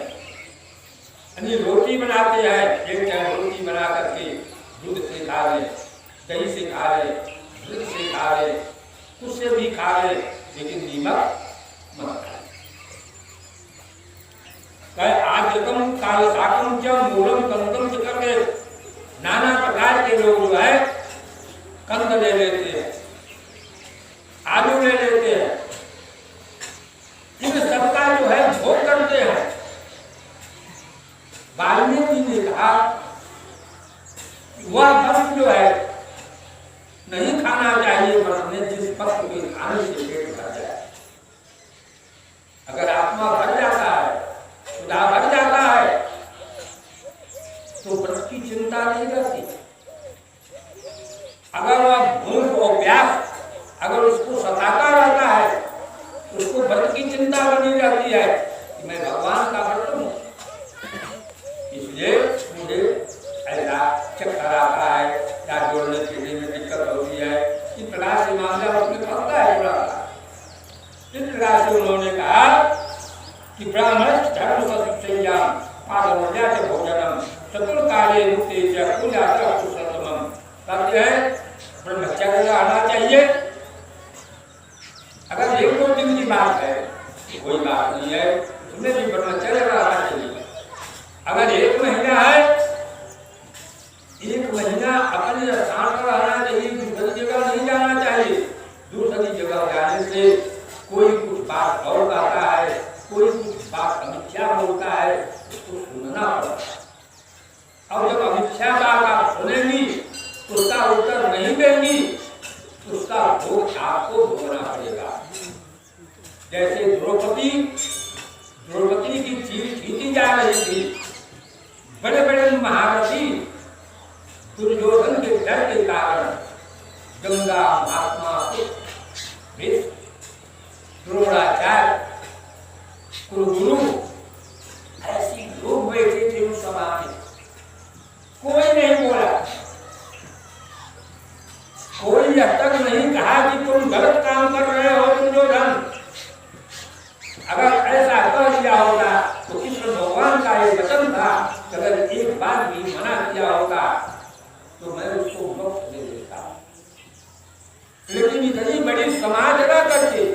Speaker 1: यानी रोटी बनाते हैं, एक टाइम रोटी बना करके दूध से खा ले, दही से खा ले, दूध से खा ले, उससे भी खा ले, लेकिन नीमक मत खाए। आद्यकम काल साकम च मूलम कंदम च करके नाना प्रकार के लोग जो है कंद ले लेते हैं, आलू ले लेते हैं, इन सबका जो है भोग करते हैं। वाल्मीकि ने कहा वह फल जो है नहीं खाना चाहिए, वरने जिस फल के खाने से पेट भर जाए। अगर आत्मा भर जाता है, खुदा भर जाता है, तो व्रत की चिंता नहीं रहती। अगर वह भूख और प्यास अगर उसको सताता रहता है, उसको व्रत की चिंता बनी रहती है कि मैं भगवान का व्रत हूं, इसलिए मुझे ऐसा चक्कर आता है या जोड़ने के लिए में दिक्कत होती है। इस प्रकार से मामला उसमें फंसता है थोड़ा सा। इस प्रकार से उन्होंने कहा कि ब्राह्मण धर्म सत्संग पादवर्जा के भोजनम चतुर्काले मुक्ति पूजा कुशलतमम। कहते हैं ब्रह्मचर्य रहना चाहिए। अगर एक दो दिन की बात है तो कोई बात नहीं है, तुम्हें भी ब्रह्मचर्य रहना चाहिए। अगर एक महीना है, एक महीना अपने स्थान पर रहना चाहिए, दूसरी जगह नहीं जाना चाहिए। दूसरी जगह जाने से कोई कुछ बात और कहता है, कोई कुछ बात अमिथ्या बोलता है, उसको सुनना पड़ता है। अब जब अमिथ्या बात आप सुनेंगी, उसका उत्तर नहीं देंगी, तो उसका भोग आपको भोगना पड़ेगा। जैसे द्रौपदी की चीर खींची जा रही थी, बड़े बड़े महारथी दुर्योधन के डर के कारण गंगा महात्मा द्रोणाचार्य कुरुगुरु ऐसी लोग बैठे थे उस सभा में, कोई नहीं बोला, कोई यह तक नहीं कहा कि तुम गलत काम कर रहे हो दुर्योधन। अगर ऐसा कह दिया होगा तो कृष्ण भगवान का ये वचन था अगर एक बार भी मना किया होगा तो मैं उसको मुक्त दे देता, लेकिन इतनी बड़ी समाजना करके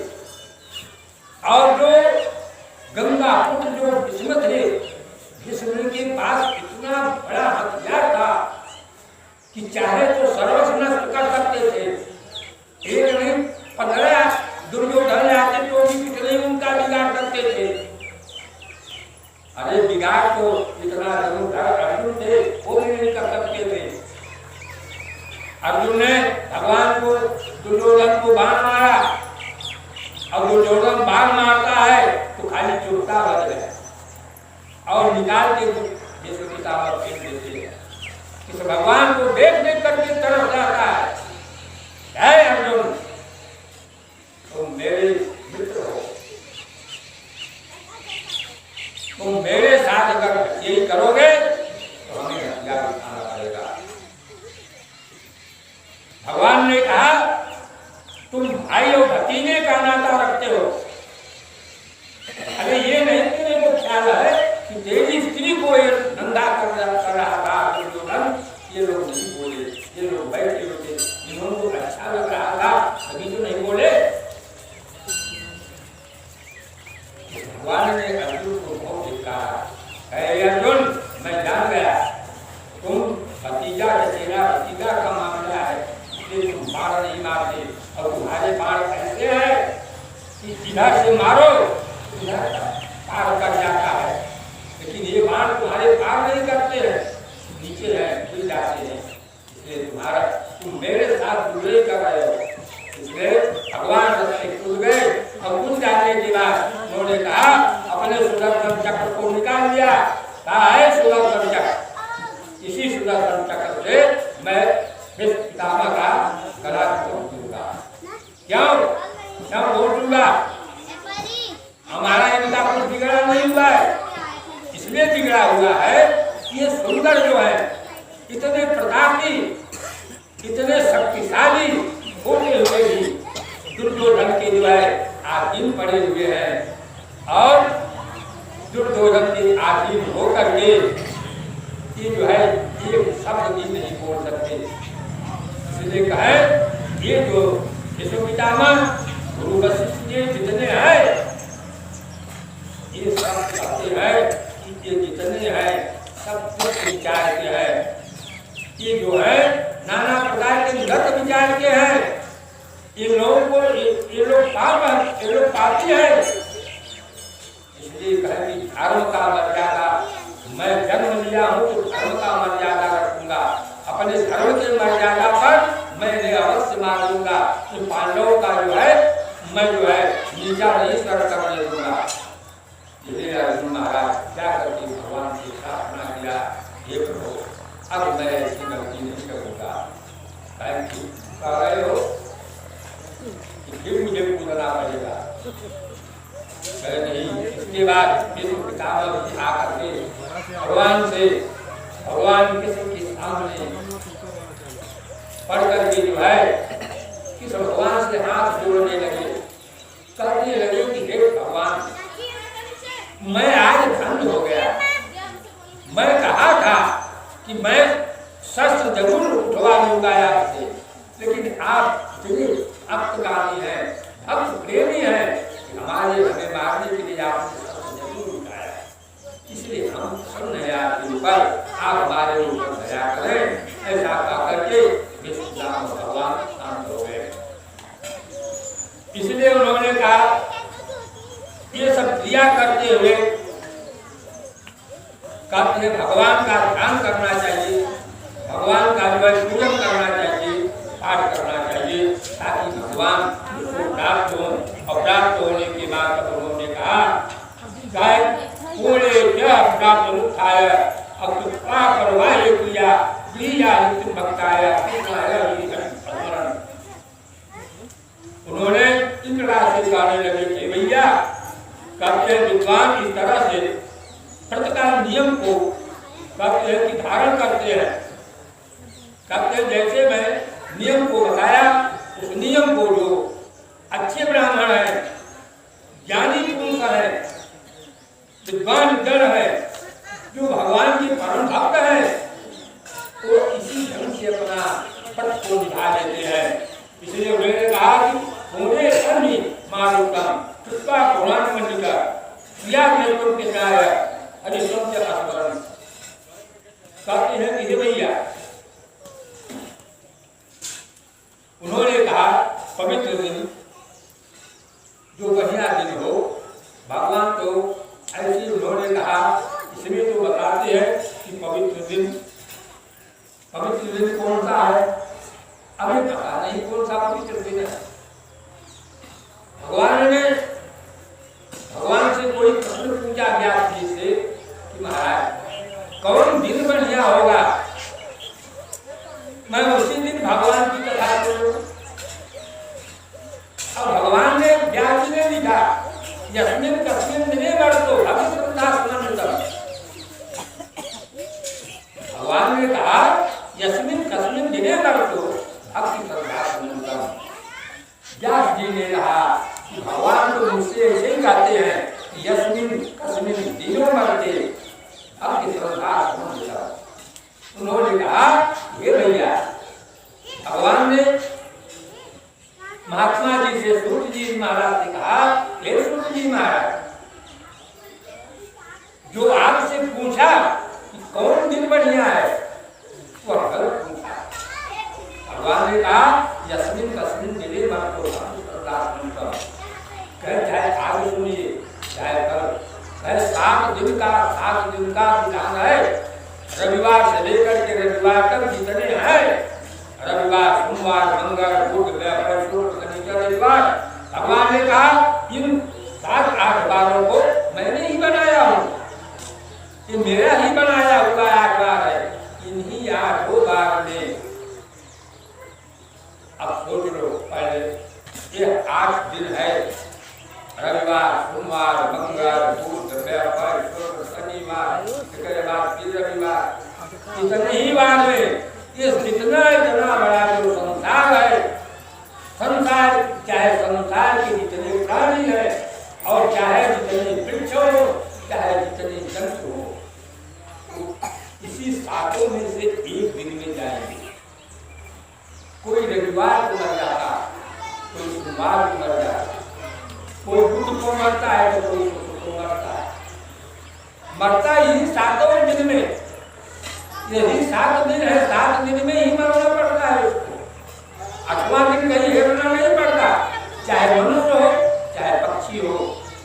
Speaker 1: और जो गंगा पुत्र जो भीष्म थे, भीष्म के पास इतना बड़ा हथियार था कि चाहे तो सर्वस्व नष्ट कर सकते थे, एक नहीं 15 दुर्योधन आते तो भी कितने उनका बिगाड़ करते थे। अरे बिगाड़ तो इतना अर्जुन थे वो भी नहीं कर सकते थे। अर्जुन ने भगवान को दुर्योधन को बाण मारा, अब दुर्योधन बाण मारता है तो खाली चुपता बच गया और निकाल के जैसे किताब फेंक देते हैं। इस भगवान को देख देख करके तरफ जाता है अर्जुन तुम मेरे मित्र हो, तुम मेरे साथ अगर यही करोगे तो हमें हथियार उठाना पड़ेगा। भगवान ने कहा तुम भाई और भतीजे का नाता रखते हो, अरे ये नहीं तेरे को ख्याल है कि तेरी स्त्री को ये धंधा कर रहा था दुर्योधन, ये लोग नहीं बोले, ये लोग बैठे होते, इन्होंने को अच्छा लग रहा था अभी तो नहीं बोले। भगवान ने अर्जुन को बहुत कहा, अर्जुन मैं जान गया तुम भतीजा तेरा भतीजा का मामला है, इसलिए तुम बाण नहीं मारते और तुम्हारे बाण ऐसे है कि इधर से मारो इधर पार कर जाता है, लेकिन ये बाण तुम्हारे पार नहीं करते हैं, नीचे है गिर जाते हैं, इसलिए तुम मेरे साथ जुड़े कर रहे हो। इसलिए भगवान कूद गए और कूद जाने के बाद उन्होंने कहा अपने सुदर्शन चक्र को निकाल लिया, कहा है सुदर्शन चक्र, इसी सुदर्शन चक्र से मैं इस पितामह का गला तोड़ दूंगा। क्यों क्यों तोड़ दूंगा? हमारा इनका कुछ बिगड़ा नहीं हुआ है, इसलिए बिगड़ा हुआ है कि ये सुंदर जो है इतने प्रतापी इतने शक्तिशाली होते हुए भी दुर्योधन के जो है आधीन पड़े हुए हैं और दुर्योधन के आधीन होकर के ये जो है एक शब्द भी नहीं बोल सकते। इसलिए कहे ये जो यशो पितामह गुरु वशिष्ठ जी जितने हैं ये सब कहते हैं कि ये जितने हैं सब कुछ विचार के हैं, ये जो है नाना प्रकार के गत विचार के हैं, ये लोगों को ये लोग पाप है, ये लोग पापी है। इसलिए कहे कि धर्म का मर्यादा मैं जन्म लिया हूँ तो धर्म का मर्यादा रखूंगा, अपने धर्म की मर्यादा पर मैं अवश्य मारूंगा कि पांडवों का जो है मैं जो है नीचा नहीं सर करने दूंगा। इसलिए अर्जुन महाराज क्या करके भगवान की प्रार्थना किया, हे प्रभु अब मैं ऐसी गलती नहीं करूंगा, कह रहे हो फिर मुझे कूदना पड़ेगा। नहीं, इसके बाद पितामह आकर के भगवान से भगवान के सामने पढ़ करके जो है कि भगवान से हाथ जोड़ने लगे, कहने लगे कि हे भगवान मैं आज धन्य हो गया, मैं कहा था कि मैं शस्त्र जरूर उठवा लूंगा आपसे, लेकिन आप भक्तगामी है, भक्त प्रेमी है, हमारे हमें मारने के लिए आपने शस्त्र जरूर उठाया, इसलिए हम सुन आपके ऊपर आप हमारे ऊपर दया करें। ऐसा करके भगवान शांत हो गए। इसलिए उन्होंने कहा ये सब क्रिया करते हुए कहते हैं भगवान का ध्यान करना चाहिए, भगवान का जो है पूजन करना चाहिए, पाठ करना चाहिए, ताकि भगवान को प्राप्त हो। और प्राप्त होने के बाद उन्होंने कहा पूरे प्राप्त उठाय अब परवाह किया उन्होंने इंद्रा से गाने लगे थे भैया कहते विद्वान इस तरह से प्रतिकार नियम को कहते हैं कि धारण करते हैं, कहते जैसे मैं नियम को बताया उस नियम को जो अच्छे ब्राह्मण है, ज्ञानी पुरुष है, विद्वान जन है, जो भगवान के परम भक्त है वो इसी ढंग से अपना पथ को निभा लेते हैं। इसलिए उन्होंने कहा कि होने अन्य मारुतम कृपा पुराण मंडिका क्रिया नेतृत्व के न्याय अरे सत्य स्मरण कहते हैं कि हे भैया, उन्होंने कहा पवित्र दिन जो बढ़िया दिन हो, भगवान तो ऐसे उन्होंने कहा, इसलिए तो बताते हैं कि पवित्र दिन कौन सा है, अभी पता नहीं कौन सा पवित्र दिन है। भगवान से कोई प्रश्न पूछा गया जी से कि महाराज कौन दिन बढ़िया होगा, मैं उसी दिन भगवान की कथा करूं। अब भगवान ने व्यास ने लिखा यस्मिन कस्मिन दिने वर्तो भगवान ने कहा यस्मिन कस्मिन दिने वर्तो भक्ति श्रद्धा। व्यास जी ने कहा कि भगवान तो मुझसे ऐसे ही कहते हैं कि यस्मिन कस्मिन दिनों मरते भक्ति श्रद्धा। उन्होंने कहा हे भैया, भगवान ने महात्मा जी से सूर्य जी महाराज ने कहा हे सूर्य जी महाराज, जो आपसे पूछा कि कौन दिन बढ़िया है वह गलत पूछा। भगवान ने कहा यस्मिन कस्मिन दिने मरतो चाहे आगे सुनिए चाहे कल, 7 दिन का विधान है। रविवार से लेकर के रविवार तक जितने हैं, रविवार सोमवार मंगल बुध बृहस्पति शुक्र शनिवार रविवार, भगवान ने कहा इन 7-8 बारों को मैंने ही बनाया हूँ, ये मेरा ही बनाया हुआ 8 बार है। इन्हीं 8 बार में अब सोच लो, पहले ये 8 दिन है, रविवार सोमवार मंगल बुध बृहस्पति शुक्र शनिवार, इसके बाद फिर रविवार, इतने ही बार में ये जितना बड़ा जो संसार है, संसार चाहे संसार के जितने प्राणी है और चाहे जितने वृक्ष हो, चाहे जितने जंतु हो, इसी 7 में से एक दिन में जाएंगे। कोई रविवार को मर जाता, कोई सोमवार को मर जाता, कोई बुध को मरता है तो कोई शुक्र को मरता है, मरता ही 7 दिन में। यही 7 दिन है, 7 दिन में ही मरना पड़ता है उसको, 8वां दिन कहीं हेरना नहीं पड़ता, चाहे मनुष्य हो, चाहे पक्षी हो,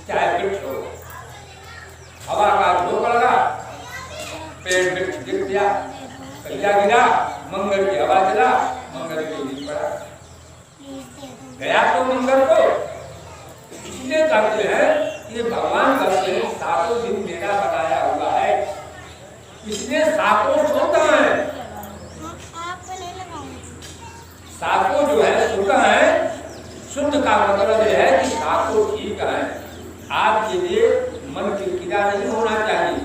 Speaker 1: चाहे वृक्ष हो। हवा का झोंका लगा, पेड़ वृक्ष गिर गया, कलिया गिरा, मंगल की हवा चला, मंगल के दिन पड़ा, गया तो मंगल को। इसलिए कहते हैं ये भगवान कहते हैं 7 दिन मेरा बनाया हुआ है, इसलिए 7 शुद्ध है, 7 जो है शुद्ध है। शुद्ध का मतलब यह है कि 7 ठीक है। आपके लिए मन किरकिरा नहीं होना चाहिए,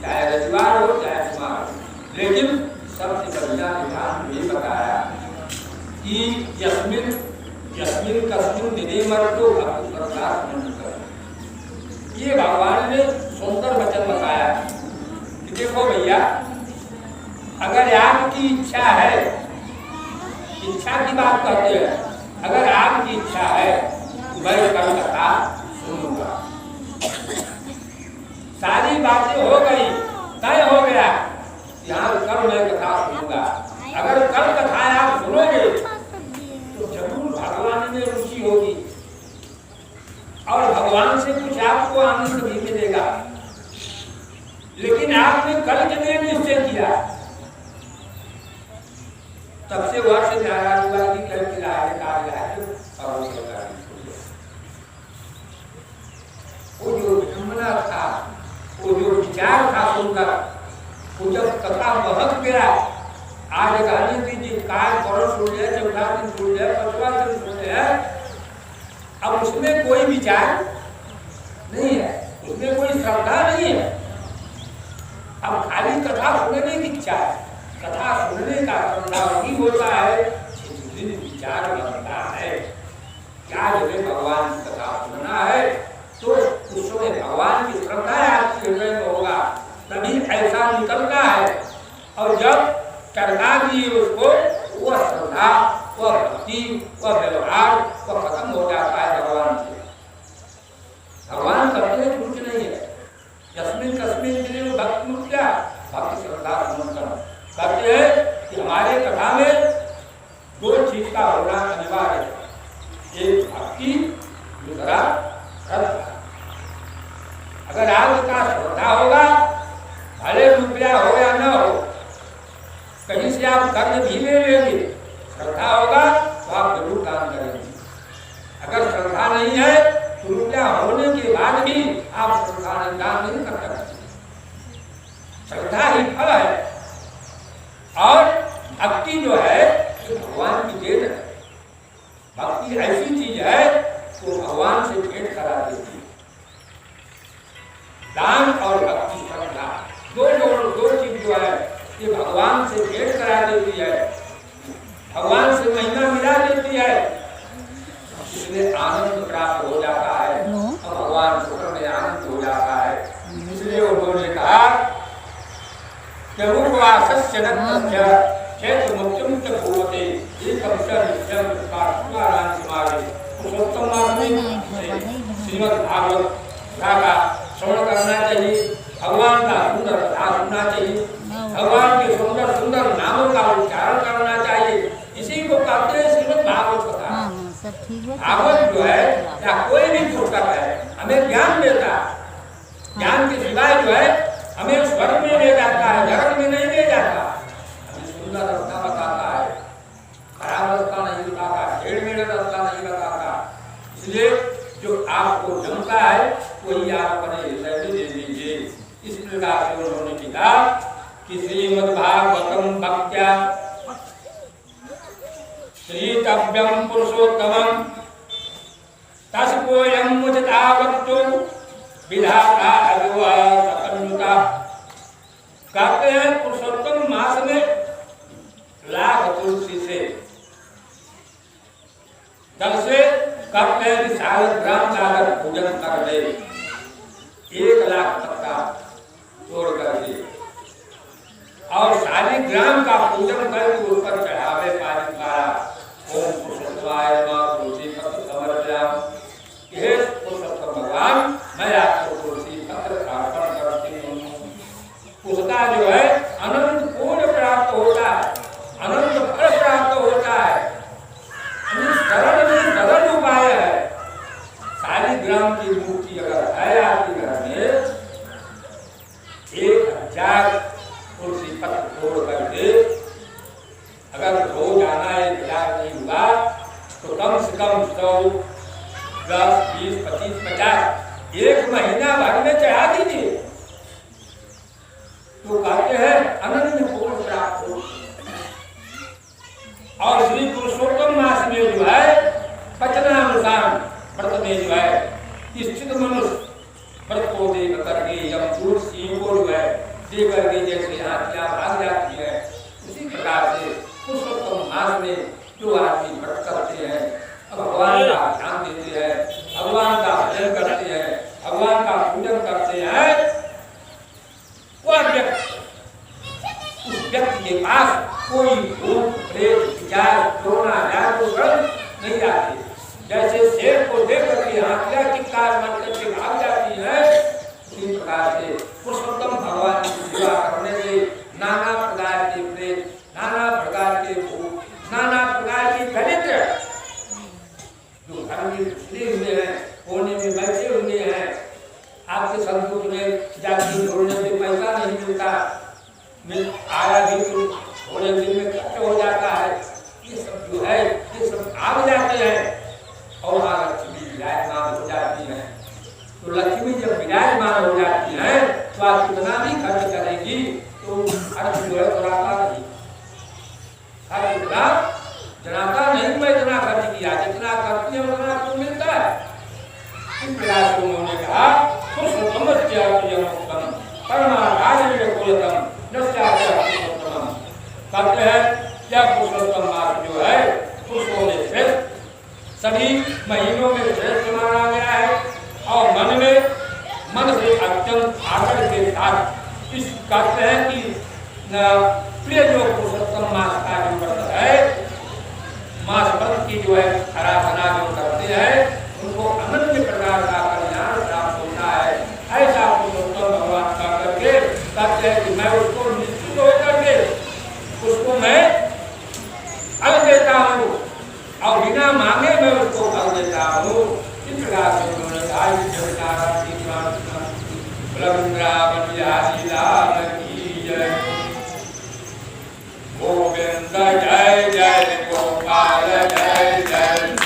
Speaker 1: चाहे रविवार हो चाहे सोमवार। लेकिन सबसे बढ़िया विधान ये बताया कि यस्मिन कस्मिन दिने मरतो भक्ति श्रद्धा। ये भगवान ने सुंदर वचन बताया। देखो भैया, अगर आपकी इच्छा है, इच्छा की बात कहते हैं, अगर आपकी इच्छा है मैं कल कथा सुनूंगा, सारी बातें हो गई, तय हो गया, यहाँ कल मैं कथा सुनूंगा। अगर कल कथा आप सुनोगे तो जरूर भगवान में रुचि होगी और भगवान से कुछ आपको आनंद भी मिलेगा। लेकिन आपने कल के लिए निश्चय किया, तब से वर्ष नाराज हुआ कि कल की वो जो विडंबना था, वो जो विचार था सुनकर, वो जब कथा महक गया, आज गाने दीजिए काल परस हो गया, चौथा दिन हो गया, 5वां दिन हो गया, अब उसमें कोई विचार नहीं है, उसमें कोई श्रद्धा नहीं है। अब खाली कथा सुनने की इच्छा है, कथा सुनने का मतलब ही होता है विचार बनता है। क्या जब भगवान की कथा सुनना है तो उसमें भगवान की श्रद्धा आपके हृदय में होगा, तभी ऐसा भगवान निकलता है और जब करना दिए उसको, वह श्रद्धा, वह भक्ति, वह व्यवहार, वह खत्म हो जाता है भगवान से। भगवान करते कुछ नहीं है। यस्मिन कस्मिन दिने भक्ति मुक्त्या, भक्ति श्रद्धा समर्पण करते हैं कि हमारे कथा में दो चीज का होना अनिवार्य है, एक भक्ति, दूसरा श्रद्धा। अगर आपका श्रद्धा होगा, भले रुपया हो या न हो, कहीं से आप कर्ज भी ले लेंगे, श्रद्धा होगा तो आप जरूर दान करेंगे। अगर श्रद्धा नहीं है तो रुपया होने के बाद भी आप श्रद्धा दान नहीं कर सकते। श्रद्धा ही फल है। और भक्ति जो है ये भगवान की देन है। भक्ति ऐसी चीज है तो भगवान से भेंट करा देती है। दान और भक्ति, श्रद्धा, दो चीज जो है ये भगवान से भेंट करा देती है, भगवान से महिमा मिला देती है, इसलिए आनंद प्राप्त हो जाता है और भगवान शुक्र में आनंद हो जाता है। इसलिए उन्होंने कहा कि रूपवासस्य नत्य क्षेत्र मुक्तिम च भूवते एकम च नित्यम काष्मारान समागे। पुरुषोत्तम मार्ग में श्रीमद् भागवत का श्रवण करना चाहिए, भगवान का सुंदर कथा सुनना चाहिए, भगवान के सुंदर सुंदर नामों का उच्चारण करना चाहिए। इसी को कहते हैं श्रीमद् भागवत कथा। भागवत जो है या कोई भी पुस्तक है हमें ज्ञान देता है। ज्ञान के सिवाय जो है हमें स्वर्ग में ले जाता है, नरक में नहीं ले जाता। हमें सुंदर रास्ता बताता है, खराब रास्ता नहीं बताता, टेढ़-मेढ़ रास्ता नहीं बताता। इसलिए जो आपको जमता है वही आप अपने हृदय में ले लीजिए। इस प्रकार से उन्होंने कहा कि श्रीमद्भागवतम भक्त्या श्रीतव्यम पुरुषोत्तमम तस्पोयम मुझता वक्तु विधाता अगुआ। कहते हैं पुरुषोत्तम मास में लाख तुलसी से जल से कहते हैं कि 1.5 ग्राम का अगर पूजन कर ले, 1 लाख पत्ता तोड़ करके और 1.5 ग्राम का पूजन करके उस पर चढ़ावे पानी द्वारा ओम पुरुषोत्तमाय नमः तुलसी पत्र समर्पयामि। हे पुरुषोत्तम भगवान, मैं आपको तुलसी पत्र अर्पण करती हूँ। उसका जो है अनंत पुण्य प्राप्त होता है, अनंत फल प्राप्त होता है। सरल उपाय है। 1.5 ग्राम की मूर्ति अगर है आपके घर में, 1000 तुलसी पत्र तोड़ करके अगर रोजाना 1000 नहीं हुआ तो कम से कम 100, 10, 20, 25, 50 1 महीना भर में चढ़ा दीजिए तो कहते हैं अनंत पुण्य प्राप्त हो। और श्री पुरुषोत्तम मास में जो है वचनानुसार व्रत में जो है स्थित मनुष्य व्रत को देख करके यमदूत सिंह को जो है दे करके जैसे हाथियां भाग जाती है, उसी प्रकार से पुरुषोत्तम मास में जो आदमी व्रत करते हैं, भगवान का ध्यान देते हैं, भगवान का भजन करते हैं, भगवान का पूजन करते हैं, वह व्यक्ति, उस व्यक्ति के पास कोई भूत प्रेत विचार कोरोना नहीं आते। जैसे शेर को देख करके हाथियां चित्कार मर करके भाग जाती है, उसी प्रकार से पुरुषोत्तम भगवान की सेवा करने से नाना प्रकार के प्रेत, नाना प्रकार के भूत, नाना प्रकार के दरिद्र जो घर में घुसले हुए हैं, कोने में बैठे हुए हैं, आपके संतुष्ट में जाति छोड़ने से पैसा नहीं मिलता, आया भी तो थोड़े दिन में खर्च हो जाता है, ये सब जो है ये सब भाग जाते हैं और लक्ष्मी विराजमान हो जाती है। तो लक्ष्मी जब विराजमान हो जाती है तो आप कितना भी खर्च करेंगी तो खर्च जो है जनाता नहीं, खर्च इतना जनाता नहीं। मैं इतना खर्च किया, जितना करती है उतना आपको मिलता है। इस प्रकार से उन्होंने कहा कहते हैं क्या पुरुषोत्तम मास जो है पुरुषों में श्रेष्ठ, सभी महीनों में श्रेष्ठ माना गया है और मन से अत्यंत आदर के साथ इस कहते हैं कि प्रिय जो पुरुषोत्तम मास का जो व्रत है, मास व्रत की जो है आराधना जो करते हैं उनको अनन्य प्रकार का कल्याण प्राप्त होता है। ऐसा पुरुषोत्तम भगवान का करके कहते हैं कि मैं उसको निश्चित होकर के उसको मैं फल देता हूँ और बिना मांगे मैं उसको फल देता हूँ। इस प्रकार से उन्होंने गोविंद जय जय गोपाल जय जय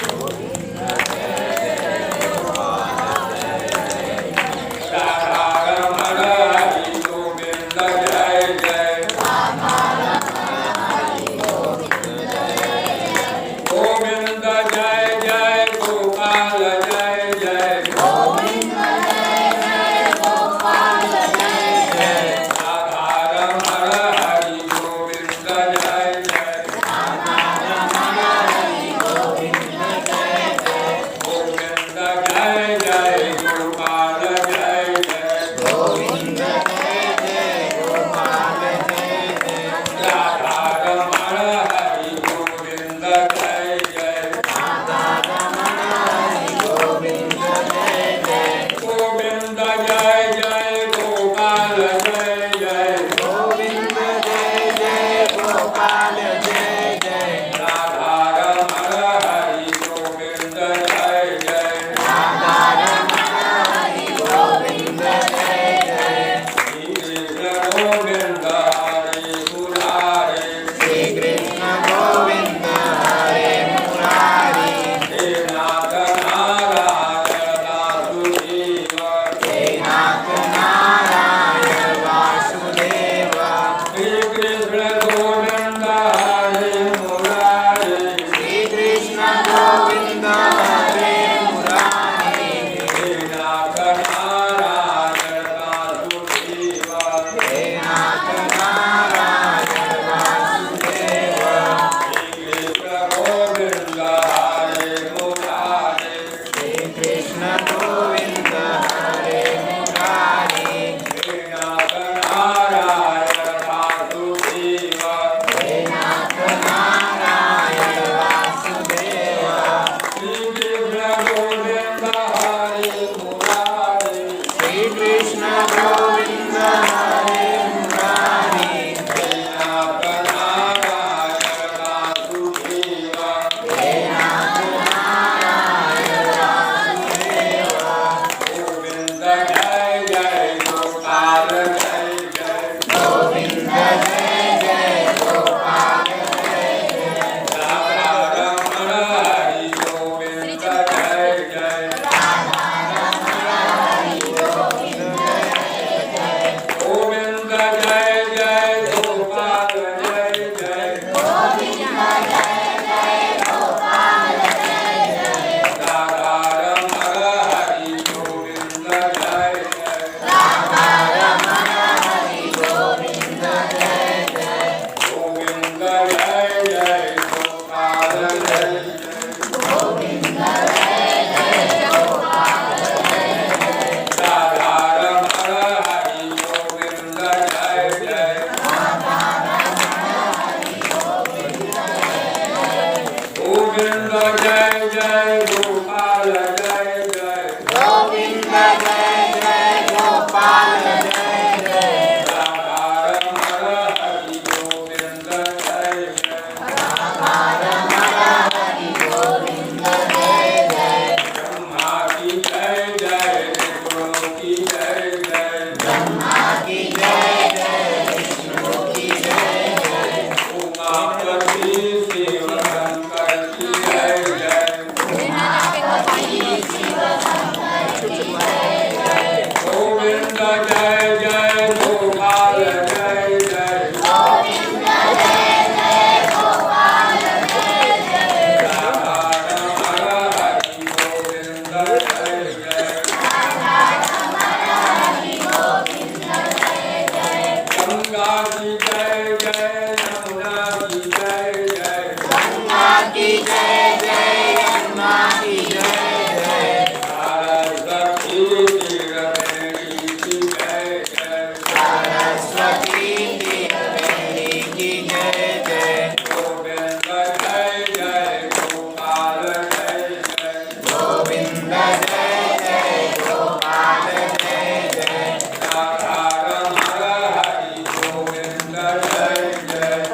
Speaker 2: सरस्वती देवी की जय जय।
Speaker 1: गोविंद जय जय गोपाल जय जय।
Speaker 2: गोविंद जय जय गोपाल जय जय।
Speaker 1: राधा रमण हरि गोविंद जय जय।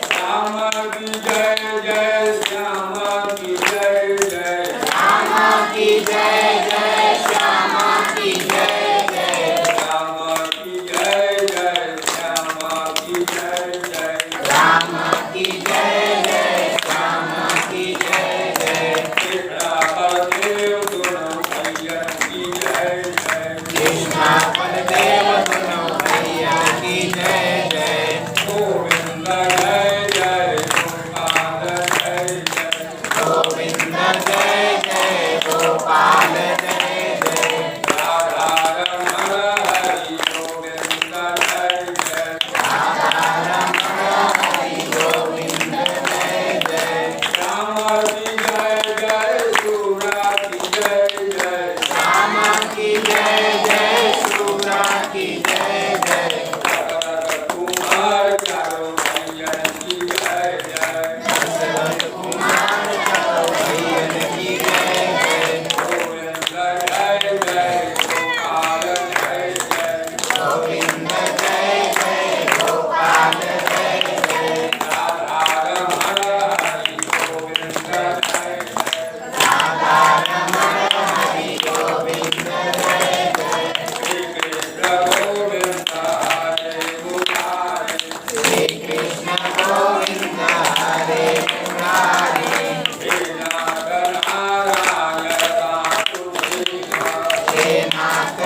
Speaker 1: श्याम की जय जय श्याम की जय जय।
Speaker 2: श्यामा की जय जय श्यामा की जय जय।
Speaker 1: श्याम की जय जय श्याम की जय जय।
Speaker 2: राम की जय जय श्यामा की जय जय।
Speaker 1: कृष्ण बलदेव दोनों भैया की जय जय।
Speaker 2: कृष्ण बलदेव दोनों भैया की जय जय।
Speaker 1: गोविंद जय जय गोपाल जय जय।
Speaker 2: गोविंद जय जय गोपाल जय जय।
Speaker 1: राधा रमण हरि गोविंद जय जय।
Speaker 2: राधा रमण हरि गोविंद जय जय।
Speaker 1: श्याम की जय जय सूरा की जय जय।
Speaker 2: श्यामा की जय जय शूरा की जय जय।
Speaker 1: भरत कुमार चारों भैया की जय जय।
Speaker 2: दशरथ कुमार चारों भैयन की जय जय।
Speaker 1: गोविंद जय जय गोपाल जय जय।
Speaker 2: गोविंद जय जय गोपाल जय जय।
Speaker 1: राधा रमण हरि गोविंद जय जय।
Speaker 2: राधा रमण हरि गोविंद जय जय।
Speaker 1: श्री कृष्ण गोविंद हरे मुरारे।
Speaker 2: श्री कृष्ण गोविंद हरे मुरारे।
Speaker 1: हे नाथ नारायण दासु देवा।
Speaker 2: हे नाथ